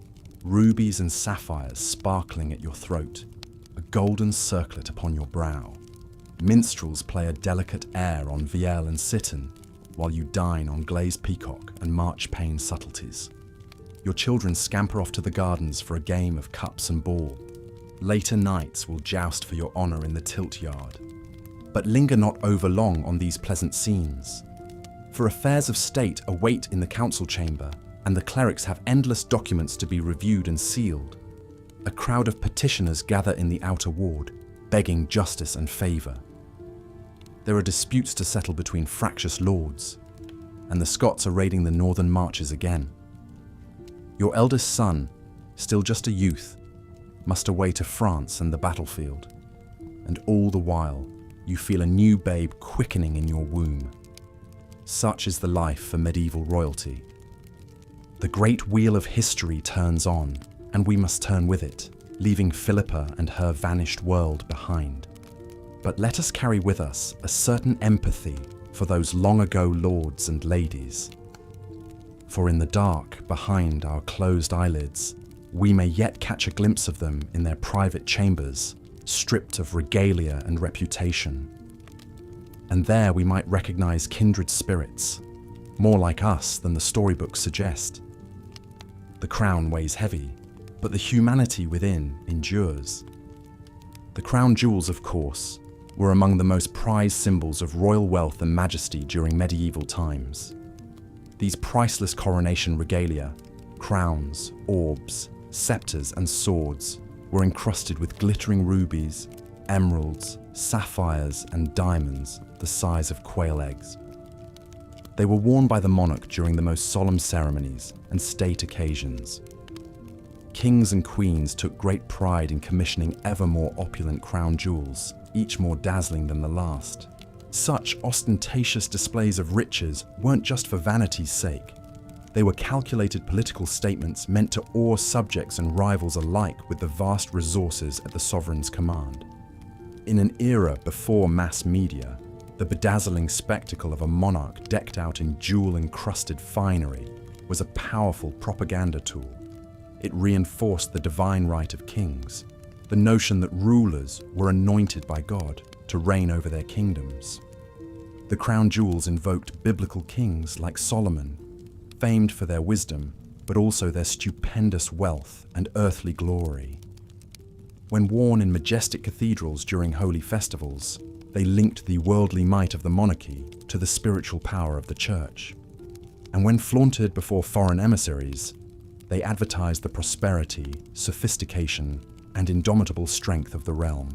rubies and sapphires sparkling at your throat, a golden circlet upon your brow. Minstrels play a delicate air on vielle and cittern, while you dine on glazed peacock and marchpane subtleties. Your children scamper off to the gardens for a game of cups and ball. Later nights will joust for your honour in the tilt yard. But linger not overlong on these pleasant scenes, for affairs of state await in the council chamber, and the clerics have endless documents to be reviewed and sealed. A crowd of petitioners gather in the outer ward, begging justice and favour. There are disputes to settle between fractious lords, and the Scots are raiding the northern marches again. Your eldest son, still just a youth, must away to France and the battlefield, and all the while you feel a new babe quickening in your womb. Such is the life for medieval royalty. The great wheel of history turns on, and we must turn with it, leaving Philippa and her vanished world behind. But let us carry with us a certain empathy for those long ago lords and ladies. For in the dark, behind our closed eyelids, we may yet catch a glimpse of them in their private chambers, stripped of regalia and reputation. And there we might recognize kindred spirits, more like us than the storybooks suggest. The crown weighs heavy, but the humanity within endures. The crown jewels, of course, were among the most prized symbols of royal wealth and majesty during medieval times. These priceless coronation regalia, crowns, orbs, scepters, and swords were encrusted with glittering rubies, emeralds, sapphires, and diamonds the size of quail eggs. They were worn by the monarch during the most solemn ceremonies and state occasions. Kings and queens took great pride in commissioning ever more opulent crown jewels, each more dazzling than the last. Such ostentatious displays of riches weren't just for vanity's sake. They were calculated political statements meant to awe subjects and rivals alike with the vast resources at the sovereign's command. In an era before mass media, the bedazzling spectacle of a monarch decked out in jewel-encrusted finery was a powerful propaganda tool. It reinforced the divine right of kings, the notion that rulers were anointed by God to reign over their kingdoms. The crown jewels invoked biblical kings like Solomon, famed for their wisdom, but also their stupendous wealth and earthly glory. When worn in majestic cathedrals during holy festivals, they linked the worldly might of the monarchy to the spiritual power of the church. And when flaunted before foreign emissaries, they advertised the prosperity, sophistication, and indomitable strength of the realm.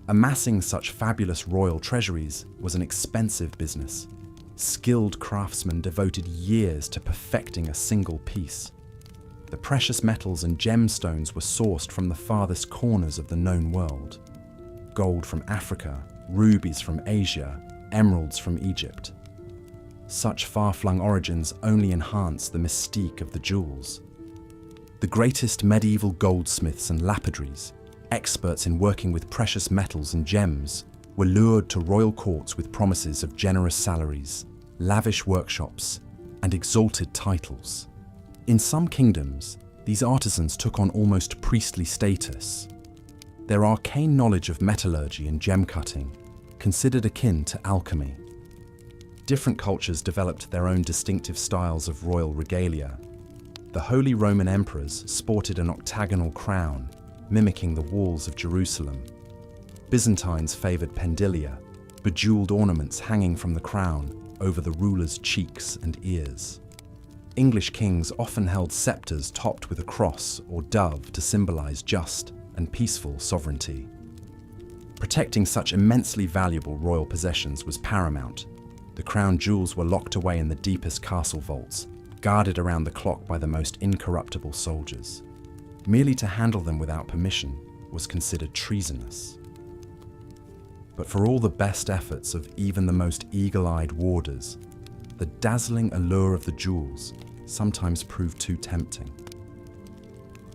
Amassing such fabulous royal treasuries was an expensive business. Skilled craftsmen devoted years to perfecting a single piece. The precious metals and gemstones were sourced from the farthest corners of the known world. Gold from Africa, rubies from Asia, emeralds from Egypt. Such far-flung origins only enhance the mystique of the jewels. The greatest medieval goldsmiths and lapidaries, experts in working with precious metals and gems, were lured to royal courts with promises of generous salaries, lavish workshops, and exalted titles. In some kingdoms, these artisans took on almost priestly status. Their arcane knowledge of metallurgy and gem cutting, considered akin to alchemy. Different cultures developed their own distinctive styles of royal regalia. The Holy Roman emperors sported an octagonal crown, mimicking the walls of Jerusalem. Byzantines favored pendilia, bejeweled ornaments hanging from the crown over the ruler's cheeks and ears. English kings often held scepters topped with a cross or dove to symbolize just and peaceful sovereignty. Protecting such immensely valuable royal possessions was paramount. The crown jewels were locked away in the deepest castle vaults, guarded around the clock by the most incorruptible soldiers. Merely to handle them without permission was considered treasonous. But for all the best efforts of even the most eagle-eyed warders, the dazzling allure of the jewels sometimes proved too tempting.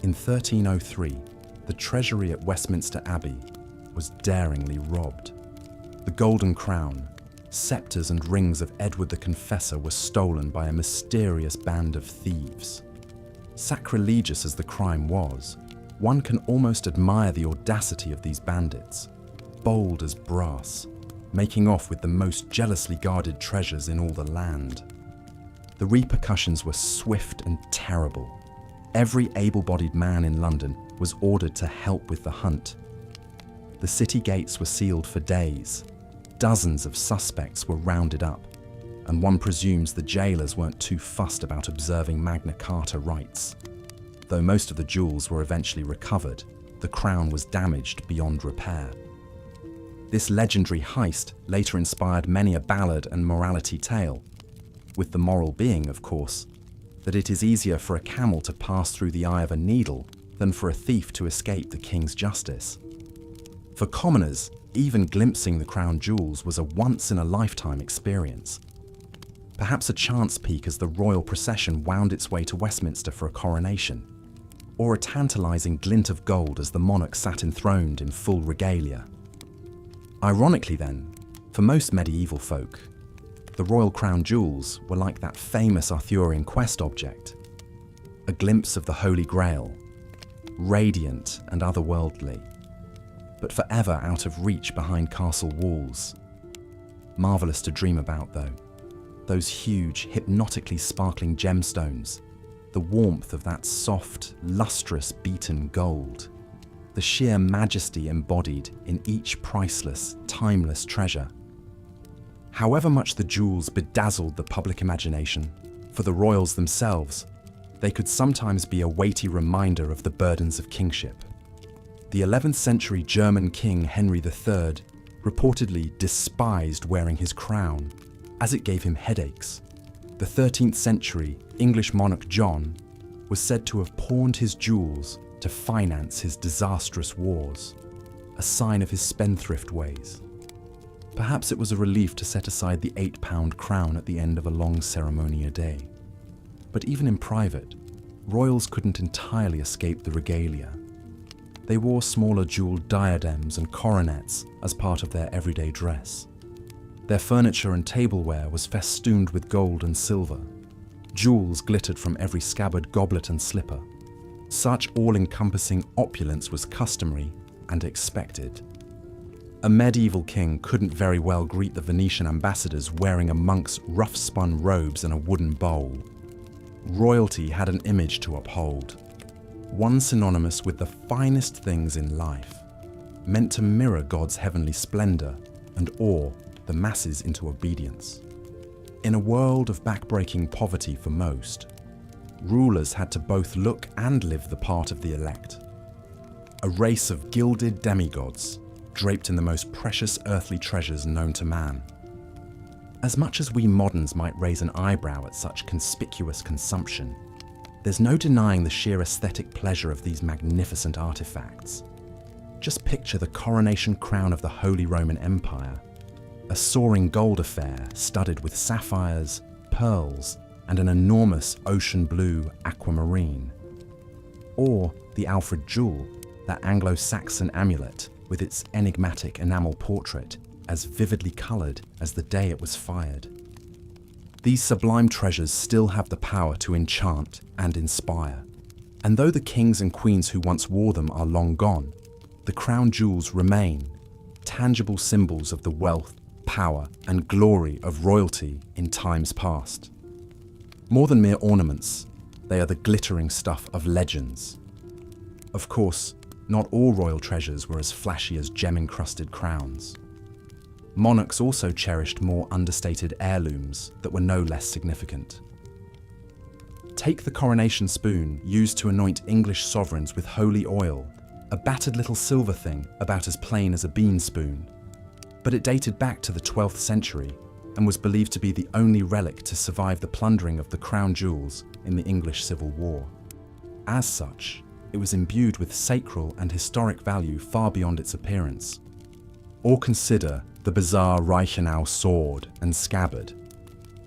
In 1303, the treasury at Westminster Abbey was daringly robbed. The golden crown, scepters and rings of Edward the Confessor were stolen by a mysterious band of thieves. Sacrilegious as the crime was, one can almost admire the audacity of these bandits, bold as brass, making off with the most jealously guarded treasures in all the land. The repercussions were swift and terrible. Every able-bodied man in London was ordered to help with the hunt. The city gates were sealed for days. Dozens of suspects were rounded up, and one presumes the jailers weren't too fussed about observing Magna Carta rights. Though most of the jewels were eventually recovered, the crown was damaged beyond repair. This legendary heist later inspired many a ballad and morality tale, with the moral being, of course, that it is easier for a camel to pass through the eye of a needle than for a thief to escape the king's justice. For commoners, even glimpsing the crown jewels was a once-in-a-lifetime experience. Perhaps a chance peek as the royal procession wound its way to Westminster for a coronation, or a tantalizing glint of gold as the monarch sat enthroned in full regalia. Ironically then, For most medieval folk, the royal crown jewels were like that famous Arthurian quest object, a glimpse of the Holy Grail, radiant and otherworldly, but forever out of reach behind castle walls. Marvellous to dream about, though. Those huge, hypnotically sparkling gemstones, the warmth of that soft, lustrous beaten gold, the sheer majesty embodied in each priceless, timeless treasure. However much the jewels bedazzled the public imagination, for the royals themselves, they could sometimes be a weighty reminder of the burdens of kingship. The 11th century German king Henry III reportedly despised wearing his crown, as it gave him headaches. The 13th century English monarch John was said to have pawned his jewels to finance his disastrous wars, a sign of his spendthrift ways. Perhaps it was a relief to set aside the £8 crown at the end of a long ceremony a day. But even in private, royals couldn't entirely escape the regalia. They wore smaller jeweled diadems and coronets as part of their everyday dress. Their furniture and tableware was festooned with gold and silver. Jewels glittered from every scabbard, goblet and slipper. Such all-encompassing opulence was customary and expected. A medieval king couldn't very well greet the Venetian ambassadors wearing a monk's rough-spun robes and a wooden bowl. Royalty had an image to uphold, one synonymous with the finest things in life, meant to mirror God's heavenly splendor and awe the masses into obedience. In a world of backbreaking poverty for most, rulers had to both look and live the part of the elect. A race of gilded demigods, draped in the most precious earthly treasures known to man. As much as we moderns might raise an eyebrow at such conspicuous consumption, there's no denying the sheer aesthetic pleasure of these magnificent artifacts. Just picture the coronation crown of the Holy Roman Empire, a soaring gold affair studded with sapphires, pearls, and an enormous ocean blue aquamarine. Or the Alfred Jewel, that Anglo-Saxon amulet with its enigmatic enamel portrait as vividly coloured as the day it was fired. These sublime treasures still have the power to enchant and inspire. And though the kings and queens who once wore them are long gone, the crown jewels remain, tangible symbols of the wealth, power, and glory of royalty in times past. More than mere ornaments, they are the glittering stuff of legends. Of course, not all royal treasures were as flashy as gem-encrusted crowns. Monarchs also cherished more understated heirlooms that were no less significant. Take the coronation spoon used to anoint English sovereigns with holy oil, a battered little silver thing about as plain as a bean spoon. But it dated back to the 12th century and was believed to be the only relic to survive the plundering of the crown jewels in the English Civil War. As such, it was imbued with sacral and historic value far beyond its appearance. Or consider the bizarre Reichenau sword and scabbard,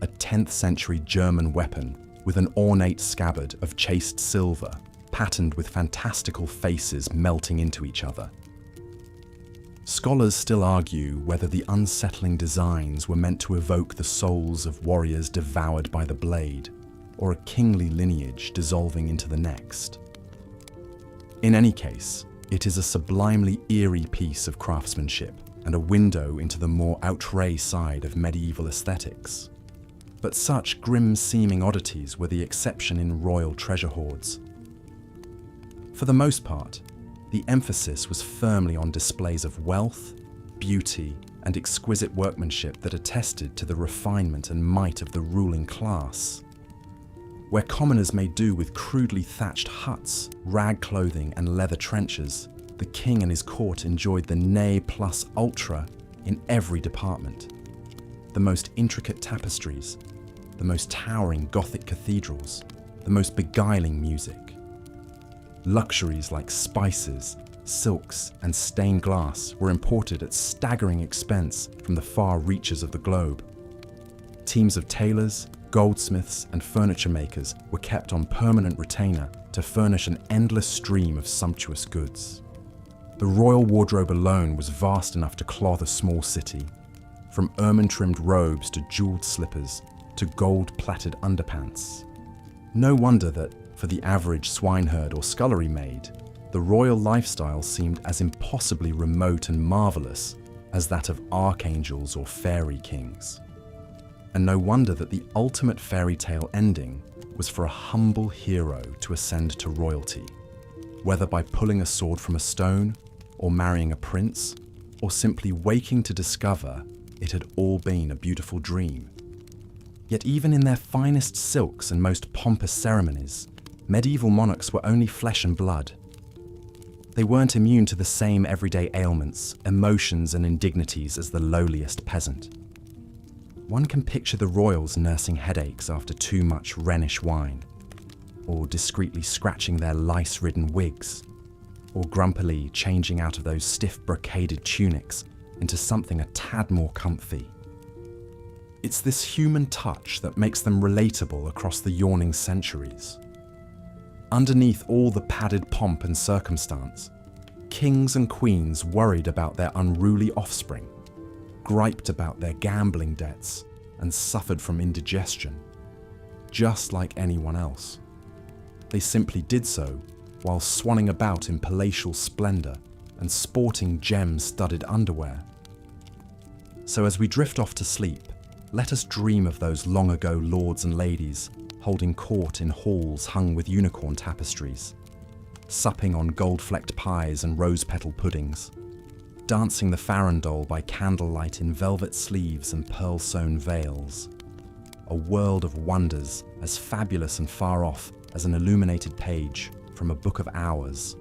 a 10th century German weapon with an ornate scabbard of chased silver, patterned with fantastical faces melting into each other. Scholars still argue whether the unsettling designs were meant to evoke the souls of warriors devoured by the blade, or a kingly lineage dissolving into the next. In any case, it is a sublimely eerie piece of craftsmanship and a window into the more outre side of medieval aesthetics. But such grim-seeming oddities were the exception in royal treasure hoards. For the most part, the emphasis was firmly on displays of wealth, beauty, and exquisite workmanship that attested to the refinement and might of the ruling class. Where commoners made do with crudely thatched huts, rag clothing, and leather trenchers, the king and his court enjoyed the ne plus ultra in every department. The most intricate tapestries, the most towering Gothic cathedrals, the most beguiling music. Luxuries like spices, silks, and stained glass were imported at staggering expense from the far reaches of the globe. Teams of tailors, goldsmiths, and furniture makers were kept on permanent retainer to furnish an endless stream of sumptuous goods. The royal wardrobe alone was vast enough to clothe a small city. from ermine-trimmed robes to jeweled slippers to gold-plaited underpants. No wonder that, for the average swineherd or scullery maid, the royal lifestyle seemed as impossibly remote and marvellous as that of archangels or fairy kings. And no wonder that the ultimate fairy tale ending was for a humble hero to ascend to royalty, whether by pulling a sword from a stone, or marrying a prince, or simply waking to discover it had all been a beautiful dream. Yet even in their finest silks and most pompous ceremonies, medieval monarchs were only flesh and blood. They weren't immune to the same everyday ailments, emotions and indignities as the lowliest peasant. One can picture the royals nursing headaches after too much Rhenish wine, or discreetly scratching their lice-ridden wigs, or grumpily changing out of those stiff brocaded tunics into something a tad more comfy. It's this human touch that makes them relatable across the yawning centuries. Underneath all the padded pomp and circumstance, kings and queens worried about their unruly offspring, griped about their gambling debts, and suffered from indigestion, just like anyone else. They simply did so while swanning about in palatial splendour and sporting gem-studded underwear. So as we drift off to sleep, let us dream of those long-ago lords and ladies holding court in halls hung with unicorn tapestries, supping on gold-flecked pies and rose-petal puddings, dancing the farandole by candlelight in velvet sleeves and pearl-sewn veils. A world of wonders as fabulous and far off as an illuminated page from a book of hours,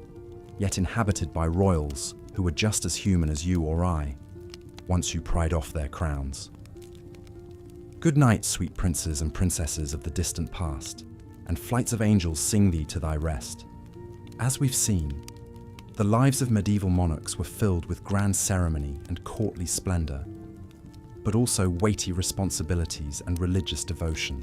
yet inhabited by royals who were just as human as you or I, once you pried off their crowns. Good night, sweet princes and princesses of the distant past, and flights of angels sing thee to thy rest. As we've seen, the lives of medieval monarchs were filled with grand ceremony and courtly splendour, but also weighty responsibilities and religious devotion.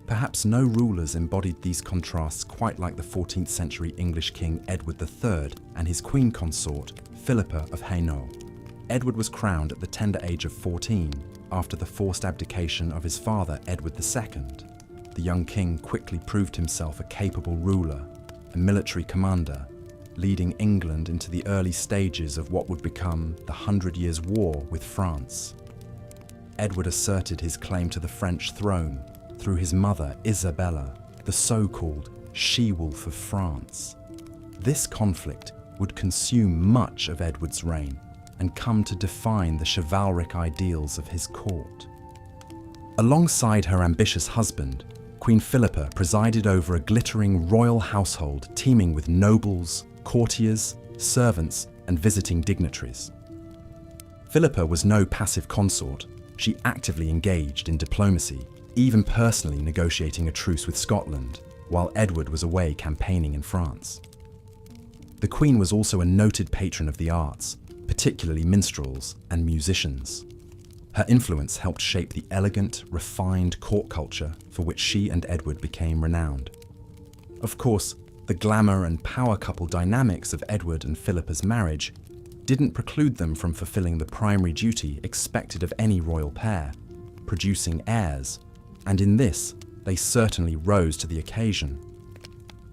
Perhaps no rulers embodied these contrasts quite like the 14th century English King Edward III and his queen consort, Philippa of Hainault. Edward was crowned at the tender age of 14 after the forced abdication of his father, Edward II. The young king quickly proved himself a capable ruler, a military commander, leading England into the early stages of what would become the 100 Years' War with France. Edward asserted his claim to the French throne through his mother, Isabella, the so-called she-wolf of France. This conflict would consume much of Edward's reign and come to define the chivalric ideals of his court. Alongside her ambitious husband, Queen Philippa presided over a glittering royal household teeming with nobles, courtiers, servants, and visiting dignitaries. Philippa was no passive consort. She actively engaged in diplomacy, even personally negotiating a truce with Scotland, while Edward was away campaigning in France. The Queen was also a noted patron of the arts, particularly minstrels and musicians. Her influence helped shape the elegant, refined court culture for which she and Edward became renowned. Of course, the glamour and power couple dynamics of Edward and Philippa's marriage didn't preclude them from fulfilling the primary duty expected of any royal pair, producing heirs, and in this, they certainly rose to the occasion.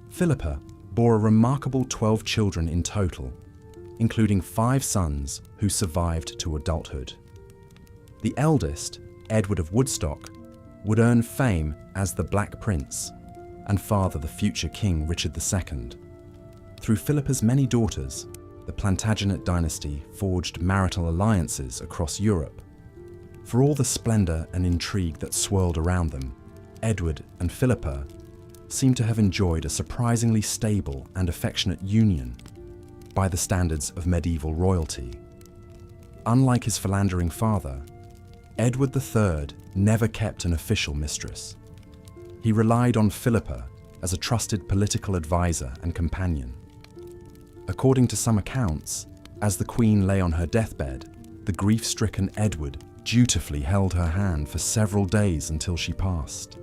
Philippa bore a remarkable 12 children in total, including 5 sons who survived to adulthood. The eldest, Edward of Woodstock, would earn fame as the Black Prince and father the future King Richard II. Through Philippa's many daughters, the Plantagenet dynasty forged marital alliances across Europe. For all the splendour and intrigue that swirled around them, Edward and Philippa seem to have enjoyed a surprisingly stable and affectionate union by the standards of medieval royalty. Unlike his philandering father, Edward III never kept an official mistress. He relied on Philippa as a trusted political advisor and companion. According to some accounts, as the Queen lay on her deathbed, the grief-stricken Edward dutifully held her hand for several days until she passed.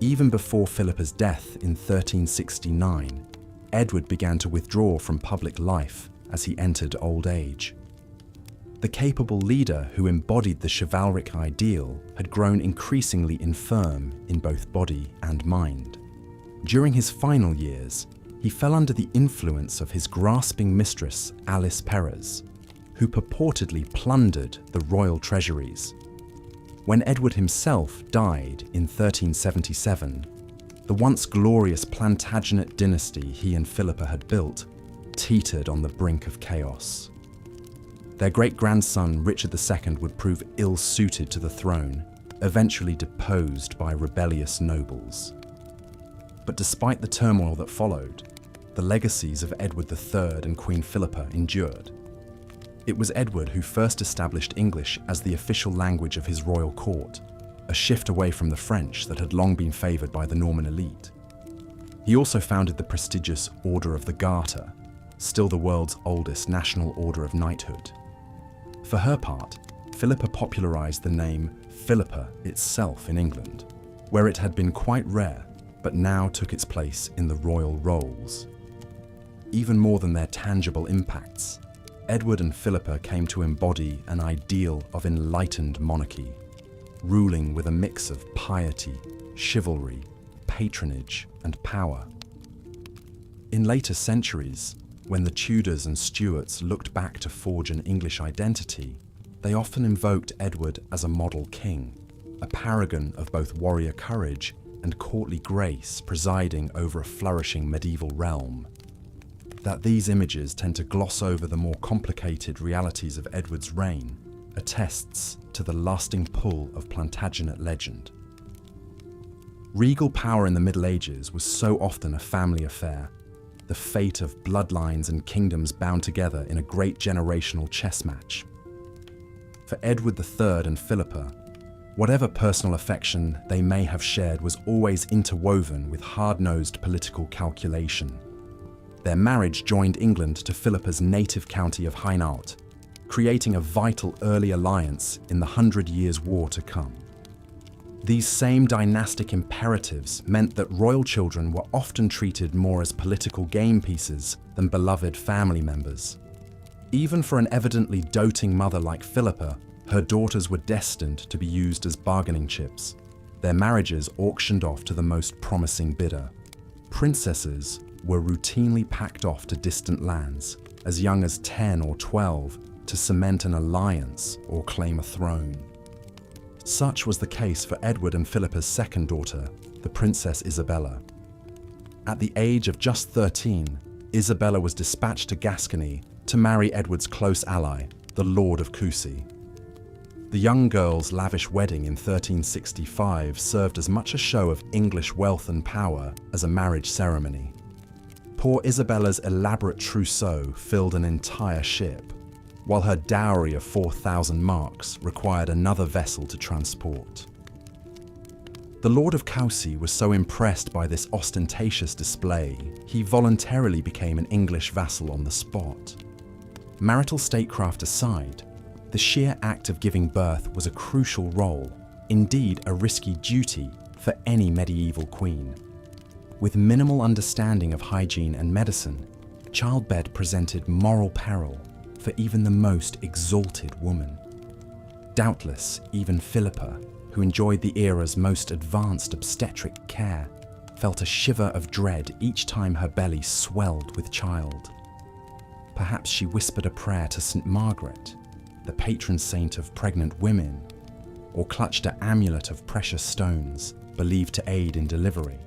Even before Philippa's death in 1369, Edward began to withdraw from public life as he entered old age. The capable leader who embodied the chivalric ideal had grown increasingly infirm in both body and mind. During his final years, he fell under the influence of his grasping mistress, Alice Perez, who purportedly plundered the royal treasuries. When Edward himself died in 1377, the once glorious Plantagenet dynasty he and Philippa had built teetered on the brink of chaos. Their great-grandson Richard II would prove ill-suited to the throne, eventually deposed by rebellious nobles. But despite the turmoil that followed, the legacies of Edward III and Queen Philippa endured. It was Edward who first established English as the official language of his royal court, a shift away from the French that had long been favoured by the Norman elite. He also founded the prestigious Order of the Garter, still the world's oldest national order of knighthood. For her part, Philippa popularised the name Philippa itself in England, where it had been quite rare, but now took its place in the royal rolls. Even more than their tangible impacts, Edward and Philippa came to embody an ideal of enlightened monarchy, ruling with a mix of piety, chivalry, patronage, and power. In later centuries, when the Tudors and Stuarts looked back to forge an English identity, they often invoked Edward as a model king, a paragon of both warrior courage and courtly grace presiding over a flourishing medieval realm. That these images tend to gloss over the more complicated realities of Edward's reign attests to the lasting pull of Plantagenet legend. Regal power in the Middle Ages was so often a family affair, the fate of bloodlines and kingdoms bound together in a great generational chess match. For Edward III and Philippa, whatever personal affection they may have shared was always interwoven with hard-nosed political calculation. Their marriage joined England to Philippa's native county of Hainaut, creating a vital early alliance in the 100 Years' War to come. These same dynastic imperatives meant that royal children were often treated more as political game pieces than beloved family members. Even for an evidently doting mother like Philippa, her daughters were destined to be used as bargaining chips, their marriages auctioned off to the most promising bidder. Princesses were routinely packed off to distant lands, as young as 10 or 12, to cement an alliance or claim a throne. Such was the case for Edward and Philippa's second daughter, the Princess Isabella. At the age of just 13, Isabella was dispatched to Gascony to marry Edward's close ally, the Lord of Coucy. The young girl's lavish wedding in 1365 served as much a show of English wealth and power as a marriage ceremony. Poor Isabella's elaborate trousseau filled an entire ship, while her dowry of 4,000 marks required another vessel to transport. The Lord of Coucy was so impressed by this ostentatious display, he voluntarily became an English vassal on the spot. Marital statecraft aside, the sheer act of giving birth was a crucial role, indeed a risky duty, for any medieval queen. With minimal understanding of hygiene and medicine, childbed presented moral peril for even the most exalted woman. Doubtless, even Philippa, who enjoyed the era's most advanced obstetric care, felt a shiver of dread each time her belly swelled with child. Perhaps she whispered a prayer to St. Margaret, the patron saint of pregnant women, or clutched an amulet of precious stones believed to aid in delivery.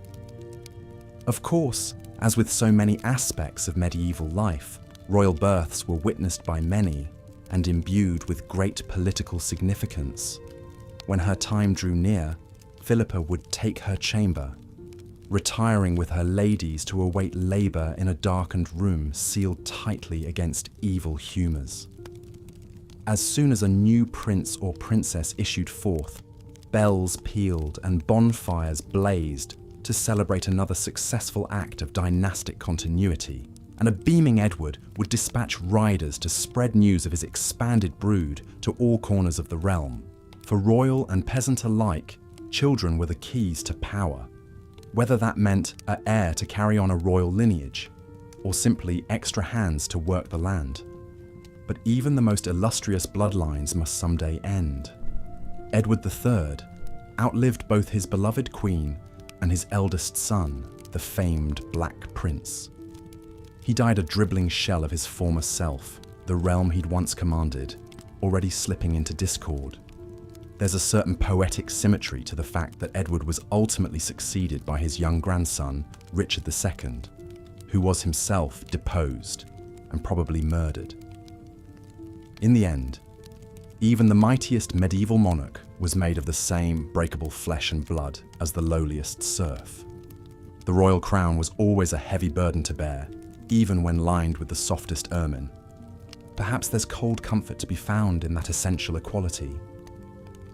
Of course, as with so many aspects of medieval life, royal births were witnessed by many and imbued with great political significance. When her time drew near, Philippa would take her chamber, retiring with her ladies to await labour in a darkened room sealed tightly against evil humours. As soon as a new prince or princess issued forth, bells pealed and bonfires blazed to celebrate another successful act of dynastic continuity, and a beaming Edward would dispatch riders to spread news of his expanded brood to all corners of the realm. For royal and peasant alike, children were the keys to power, whether that meant an heir to carry on a royal lineage, or simply extra hands to work the land. But even the most illustrious bloodlines must someday end. Edward III outlived both his beloved queen and his eldest son, the famed Black Prince. He died a dribbling shell of his former self, the realm he'd once commanded, already slipping into discord. There's a certain poetic symmetry to the fact that Edward was ultimately succeeded by his young grandson, Richard II, who was himself deposed and probably murdered. In the end, even the mightiest medieval monarch was made of the same breakable flesh and blood as the lowliest serf. The royal crown was always a heavy burden to bear, even when lined with the softest ermine. Perhaps there's cold comfort to be found in that essential equality.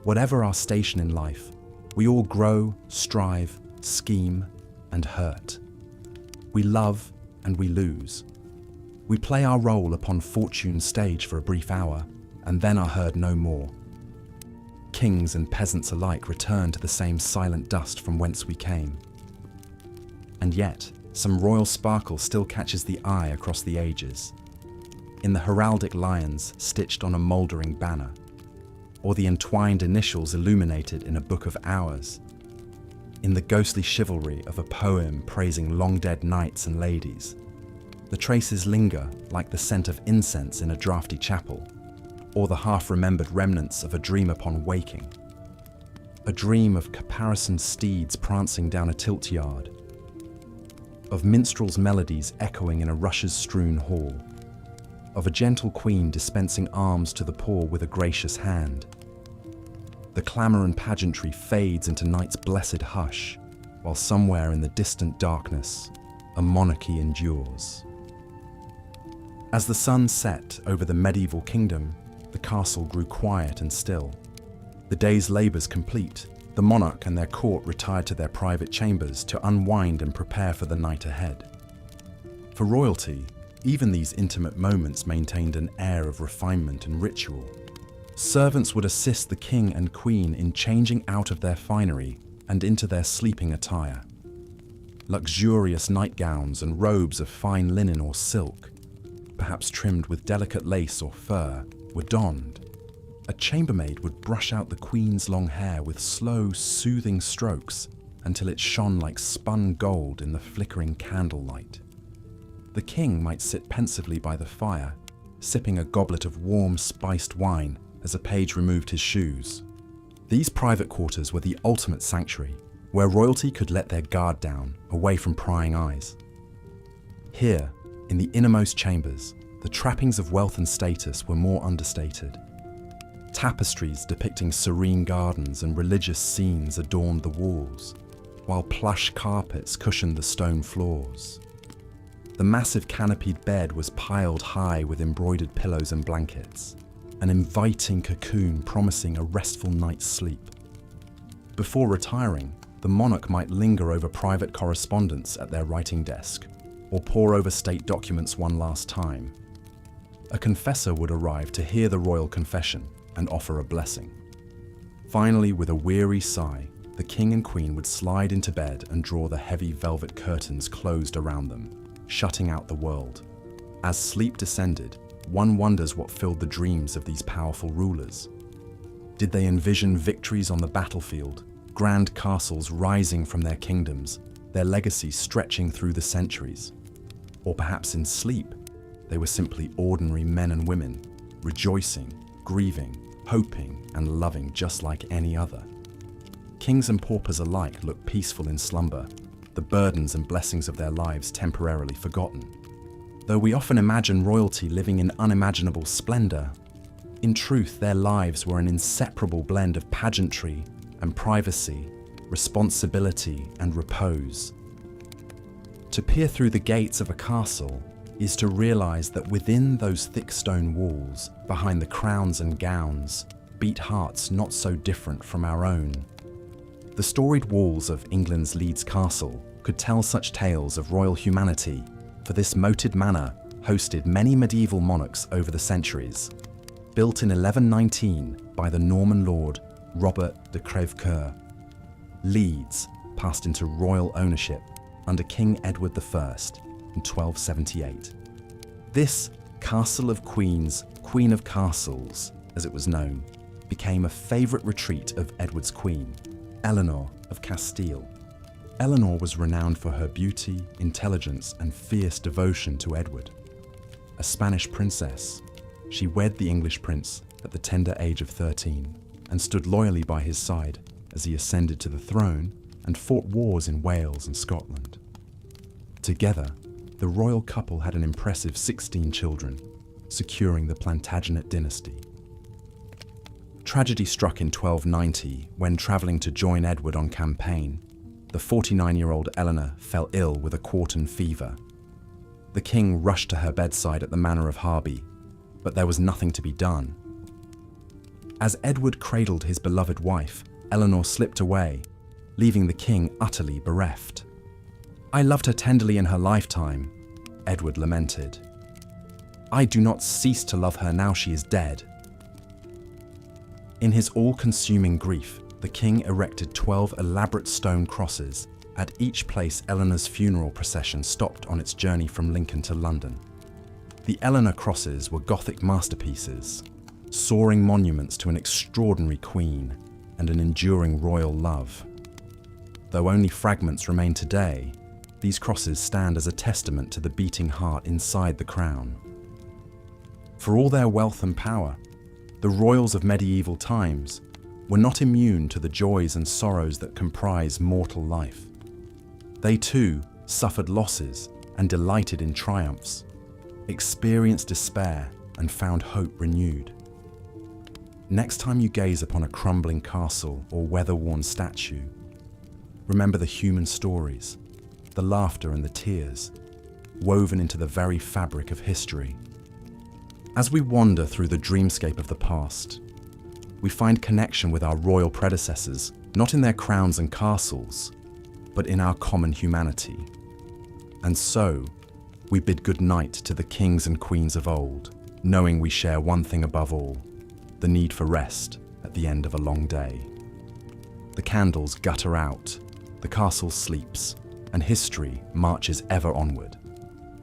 Whatever our station in life, we all grow, strive, scheme, and hurt. We love and we lose. We play our role upon fortune's stage for a brief hour, and then are heard no more. Kings and peasants alike return to the same silent dust from whence we came. And yet, some royal sparkle still catches the eye across the ages. In the heraldic lions stitched on a mouldering banner, or the entwined initials illuminated in a book of hours, in the ghostly chivalry of a poem praising long-dead knights and ladies. The traces linger like the scent of incense in a draughty chapel, or the half-remembered remnants of a dream upon waking. A dream of caparisoned steeds prancing down a tilt yard, of minstrels' melodies echoing in a rushes-strewn hall, of a gentle queen dispensing alms to the poor with a gracious hand. The clamour and pageantry fades into night's blessed hush, while somewhere in the distant darkness, a monarchy endures. As the sun set over the medieval kingdom, the castle grew quiet and still. The day's labours complete, the monarch and their court retired to their private chambers to unwind and prepare for the night ahead. For royalty, even these intimate moments maintained an air of refinement and ritual. Servants would assist the king and queen in changing out of their finery and into their sleeping attire. Luxurious nightgowns and robes of fine linen or silk, perhaps trimmed with delicate lace or fur, were donned. A chambermaid would brush out the queen's long hair with slow, soothing strokes until it shone like spun gold in the flickering candlelight. The king might sit pensively by the fire, sipping a goblet of warm, spiced wine as a page removed his shoes. These private quarters were the ultimate sanctuary, where royalty could let their guard down, away from prying eyes. Here, in the innermost chambers, the trappings of wealth and status were more understated. Tapestries depicting serene gardens and religious scenes adorned the walls, while plush carpets cushioned the stone floors. The massive canopied bed was piled high with embroidered pillows and blankets, an inviting cocoon promising a restful night's sleep. Before retiring, the monarch might linger over private correspondence at their writing desk, or pore over state documents one last time. A confessor would arrive to hear the royal confession and offer a blessing. Finally, with a weary sigh, the king and queen would slide into bed and draw the heavy velvet curtains closed around them, shutting out the world. As sleep descended, one wonders what filled the dreams of these powerful rulers. Did they envision victories on the battlefield, grand castles rising from their kingdoms, their legacy stretching through the centuries? Or perhaps in sleep, they were simply ordinary men and women, rejoicing, grieving, hoping, and loving just like any other. Kings and paupers alike looked peaceful in slumber, the burdens and blessings of their lives temporarily forgotten. Though we often imagine royalty living in unimaginable splendor, in truth their lives were an inseparable blend of pageantry and privacy, responsibility and repose. To peer through the gates of a castle is to realize that within those thick stone walls, behind the crowns and gowns, beat hearts not so different from our own. The storied walls of England's Leeds Castle could tell such tales of royal humanity, for this moated manor hosted many medieval monarchs over the centuries. Built in 1119 by the Norman lord Robert de Crèvecoeur, Leeds passed into royal ownership under King Edward I in 1278. This Castle of Queens, Queen of Castles, as it was known, became a favourite retreat of Edward's queen, Eleanor of Castile. Eleanor was renowned for her beauty, intelligence, and fierce devotion to Edward. A Spanish princess, she wed the English prince at the tender age of 13 and stood loyally by his side as he ascended to the throne and fought wars in Wales and Scotland. Together, the royal couple had an impressive 16 children, securing the Plantagenet dynasty. Tragedy struck in 1290 when, travelling to join Edward on campaign, the 49-year-old Eleanor fell ill with a quartan fever. The king rushed to her bedside at the Manor of Harby, but there was nothing to be done. As Edward cradled his beloved wife, Eleanor slipped away, leaving the king utterly bereft. "I loved her tenderly in her lifetime," Edward lamented. "I do not cease to love her now she is dead." In his all-consuming grief, the king erected 12 elaborate stone crosses at each place Eleanor's funeral procession stopped on its journey from Lincoln to London. The Eleanor crosses were Gothic masterpieces, soaring monuments to an extraordinary queen and an enduring royal love. Though only fragments remain today, these crosses stand as a testament to the beating heart inside the crown. For all their wealth and power, the royals of medieval times were not immune to the joys and sorrows that comprise mortal life. They too suffered losses and delighted in triumphs, experienced despair and found hope renewed. Next time you gaze upon a crumbling castle or weather-worn statue, remember the human stories, the laughter and the tears, woven into the very fabric of history. As we wander through the dreamscape of the past, we find connection with our royal predecessors, not in their crowns and castles, but in our common humanity. And so, we bid good night to the kings and queens of old, knowing we share one thing above all, the need for rest at the end of a long day. The candles gutter out, the castle sleeps, and history marches ever onward.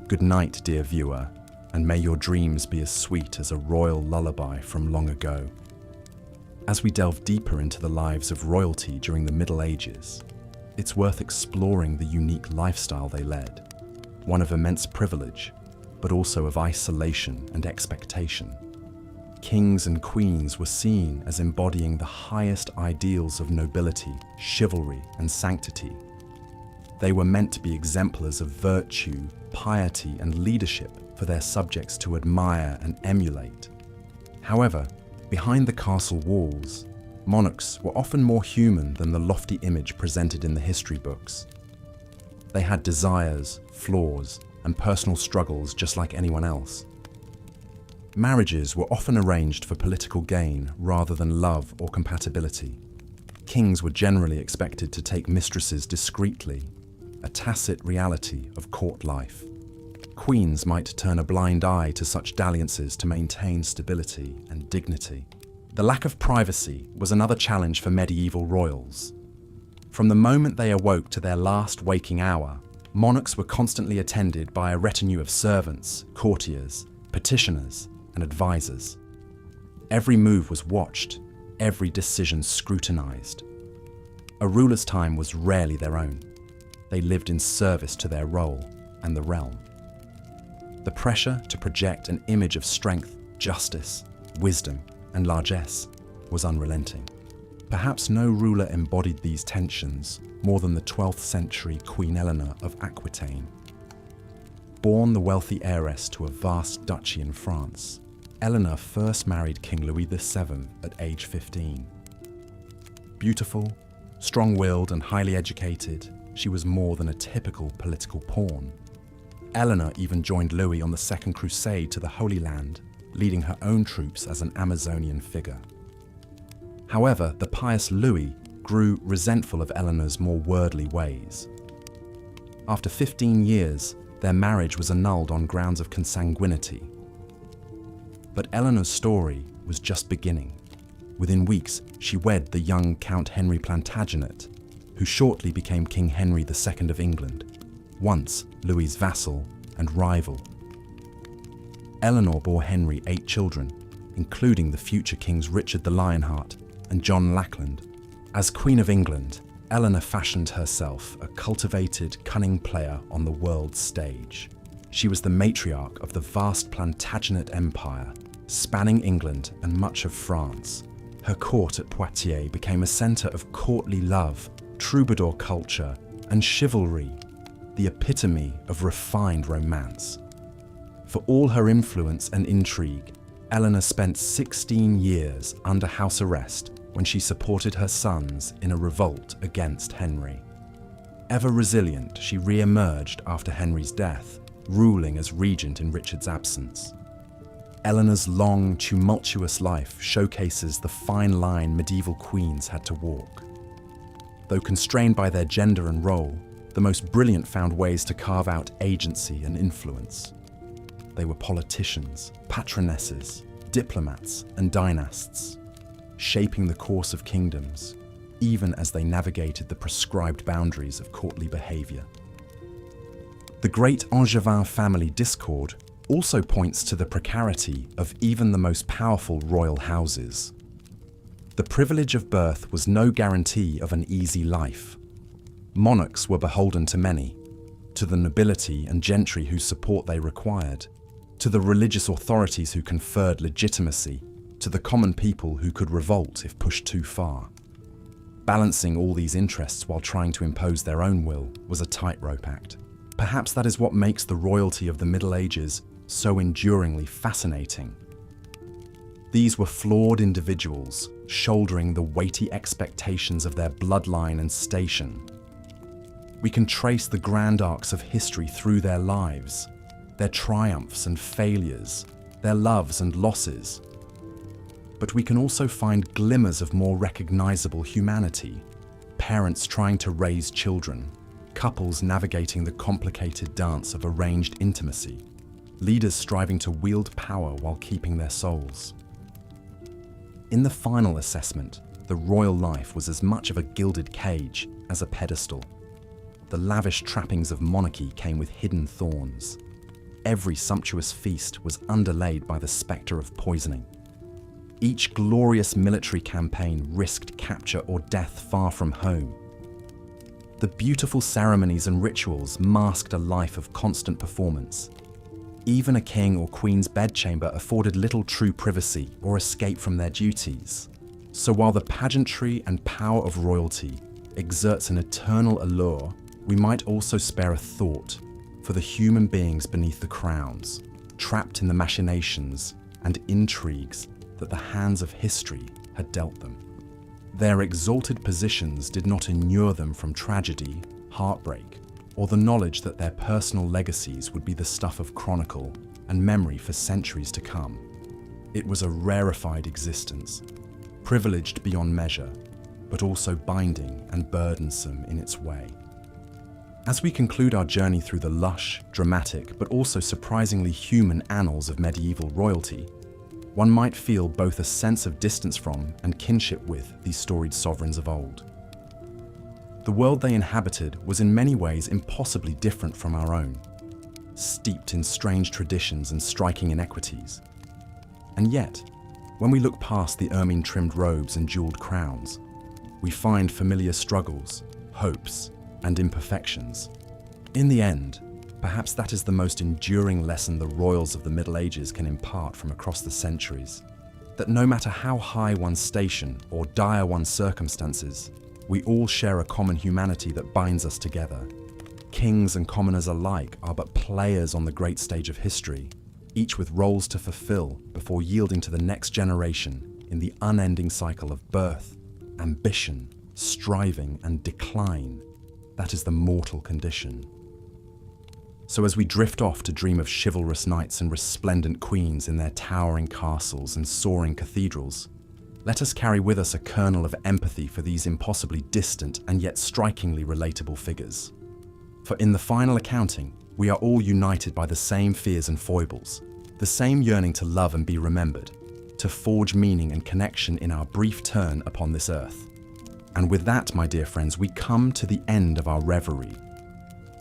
Good night, dear viewer, and may your dreams be as sweet as a royal lullaby from long ago. As we delve deeper into the lives of royalty during the Middle Ages, it's worth exploring the unique lifestyle they led, one of immense privilege, but also of isolation and expectation. Kings and queens were seen as embodying the highest ideals of nobility, chivalry, and sanctity. They were meant to be exemplars of virtue, piety, and leadership for their subjects to admire and emulate. However, behind the castle walls, monarchs were often more human than the lofty image presented in the history books. They had desires, flaws, and personal struggles just like anyone else. Marriages were often arranged for political gain rather than love or compatibility. Kings were generally expected to take mistresses discreetly, a tacit reality of court life. Queens might turn a blind eye to such dalliances to maintain stability and dignity. The lack of privacy was another challenge for medieval royals. From the moment they awoke to their last waking hour, monarchs were constantly attended by a retinue of servants, courtiers, petitioners, and advisors. Every move was watched, every decision scrutinized. A ruler's time was rarely their own. They lived in service to their role and the realm. The pressure to project an image of strength, justice, wisdom, and largesse was unrelenting. Perhaps no ruler embodied these tensions more than the 12th century Queen Eleanor of Aquitaine. Born the wealthy heiress to a vast duchy in France, Eleanor first married King Louis VII at age 15. Beautiful, strong-willed, and highly educated, she was more than a typical political pawn. Eleanor even joined Louis on the Second Crusade to the Holy Land, leading her own troops as an Amazonian figure. However, the pious Louis grew resentful of Eleanor's more worldly ways. After 15 years, their marriage was annulled on grounds of consanguinity. But Eleanor's story was just beginning. Within weeks, she wed the young Count Henry Plantagenet, who shortly became King Henry II of England, once Louis's vassal and rival. Eleanor bore Henry 8 children, including the future kings Richard the Lionheart and John Lackland. As Queen of England, Eleanor fashioned herself a cultivated, cunning player on the world's stage. She was the matriarch of the vast Plantagenet Empire, spanning England and much of France. Her court at Poitiers became a centre of courtly love, troubadour culture, and chivalry, the epitome of refined romance. For all her influence and intrigue, Eleanor spent 16 years under house arrest when she supported her sons in a revolt against Henry. Ever resilient, she re-emerged after Henry's death, ruling as regent in Richard's absence. Eleanor's long, tumultuous life showcases the fine line medieval queens had to walk. Though constrained by their gender and role, the most brilliant found ways to carve out agency and influence. They were politicians, patronesses, diplomats, and dynasts, shaping the course of kingdoms, even as they navigated the prescribed boundaries of courtly behaviour. The great Angevin family discord also points to the precarity of even the most powerful royal houses. The privilege of birth was no guarantee of an easy life. Monarchs were beholden to many, to the nobility and gentry whose support they required, to the religious authorities who conferred legitimacy, to the common people who could revolt if pushed too far. Balancing all these interests while trying to impose their own will was a tightrope act. Perhaps that is what makes the royalty of the Middle Ages so enduringly fascinating. These were flawed individuals, shouldering the weighty expectations of their bloodline and station. We can trace the grand arcs of history through their lives, their triumphs and failures, their loves and losses. But we can also find glimmers of more recognizable humanity, parents trying to raise children, couples navigating the complicated dance of arranged intimacy, leaders striving to wield power while keeping their souls. In the final assessment, the royal life was as much of a gilded cage as a pedestal. The lavish trappings of monarchy came with hidden thorns. Every sumptuous feast was underlaid by the spectre of poisoning. Each glorious military campaign risked capture or death far from home. The beautiful ceremonies and rituals masked a life of constant performance. Even a king or queen's bedchamber afforded little true privacy or escape from their duties. So while the pageantry and power of royalty exerts an eternal allure, we might also spare a thought for the human beings beneath the crowns, trapped in the machinations and intrigues that the hands of history had dealt them. Their exalted positions did not inure them from tragedy, heartbreak, or the knowledge that their personal legacies would be the stuff of chronicle and memory for centuries to come. It was a rarefied existence, privileged beyond measure, but also binding and burdensome in its way. As we conclude our journey through the lush, dramatic, but also surprisingly human annals of medieval royalty, one might feel both a sense of distance from and kinship with these storied sovereigns of old. The world they inhabited was in many ways impossibly different from our own, steeped in strange traditions and striking inequities. And yet, when we look past the ermine-trimmed robes and jeweled crowns, we find familiar struggles, hopes, and imperfections. In the end, perhaps that is the most enduring lesson the royals of the Middle Ages can impart from across the centuries, that no matter how high one's station or dire one's circumstances, we all share a common humanity that binds us together. Kings and commoners alike are but players on the great stage of history, each with roles to fulfill before yielding to the next generation in the unending cycle of birth, ambition, striving, and decline. That is the mortal condition. So as we drift off to dream of chivalrous knights and resplendent queens in their towering castles and soaring cathedrals, let us carry with us a kernel of empathy for these impossibly distant and yet strikingly relatable figures. For in the final accounting, we are all united by the same fears and foibles, the same yearning to love and be remembered, to forge meaning and connection in our brief turn upon this earth. And with that, my dear friends, we come to the end of our reverie.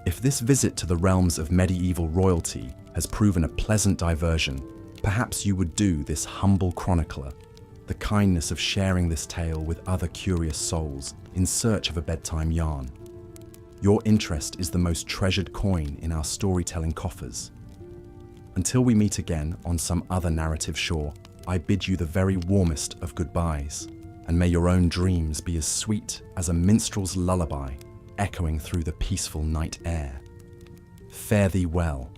If this visit to the realms of medieval royalty has proven a pleasant diversion, Perhaps you would do this humble chronicler the kindness of sharing this tale with other curious souls in search of a bedtime yarn. Your interest is the most treasured coin in our storytelling coffers. Until we meet again on some other narrative shore, I bid you the very warmest of goodbyes, and may your own dreams be as sweet as a minstrel's lullaby echoing through the peaceful night air. Fare thee well,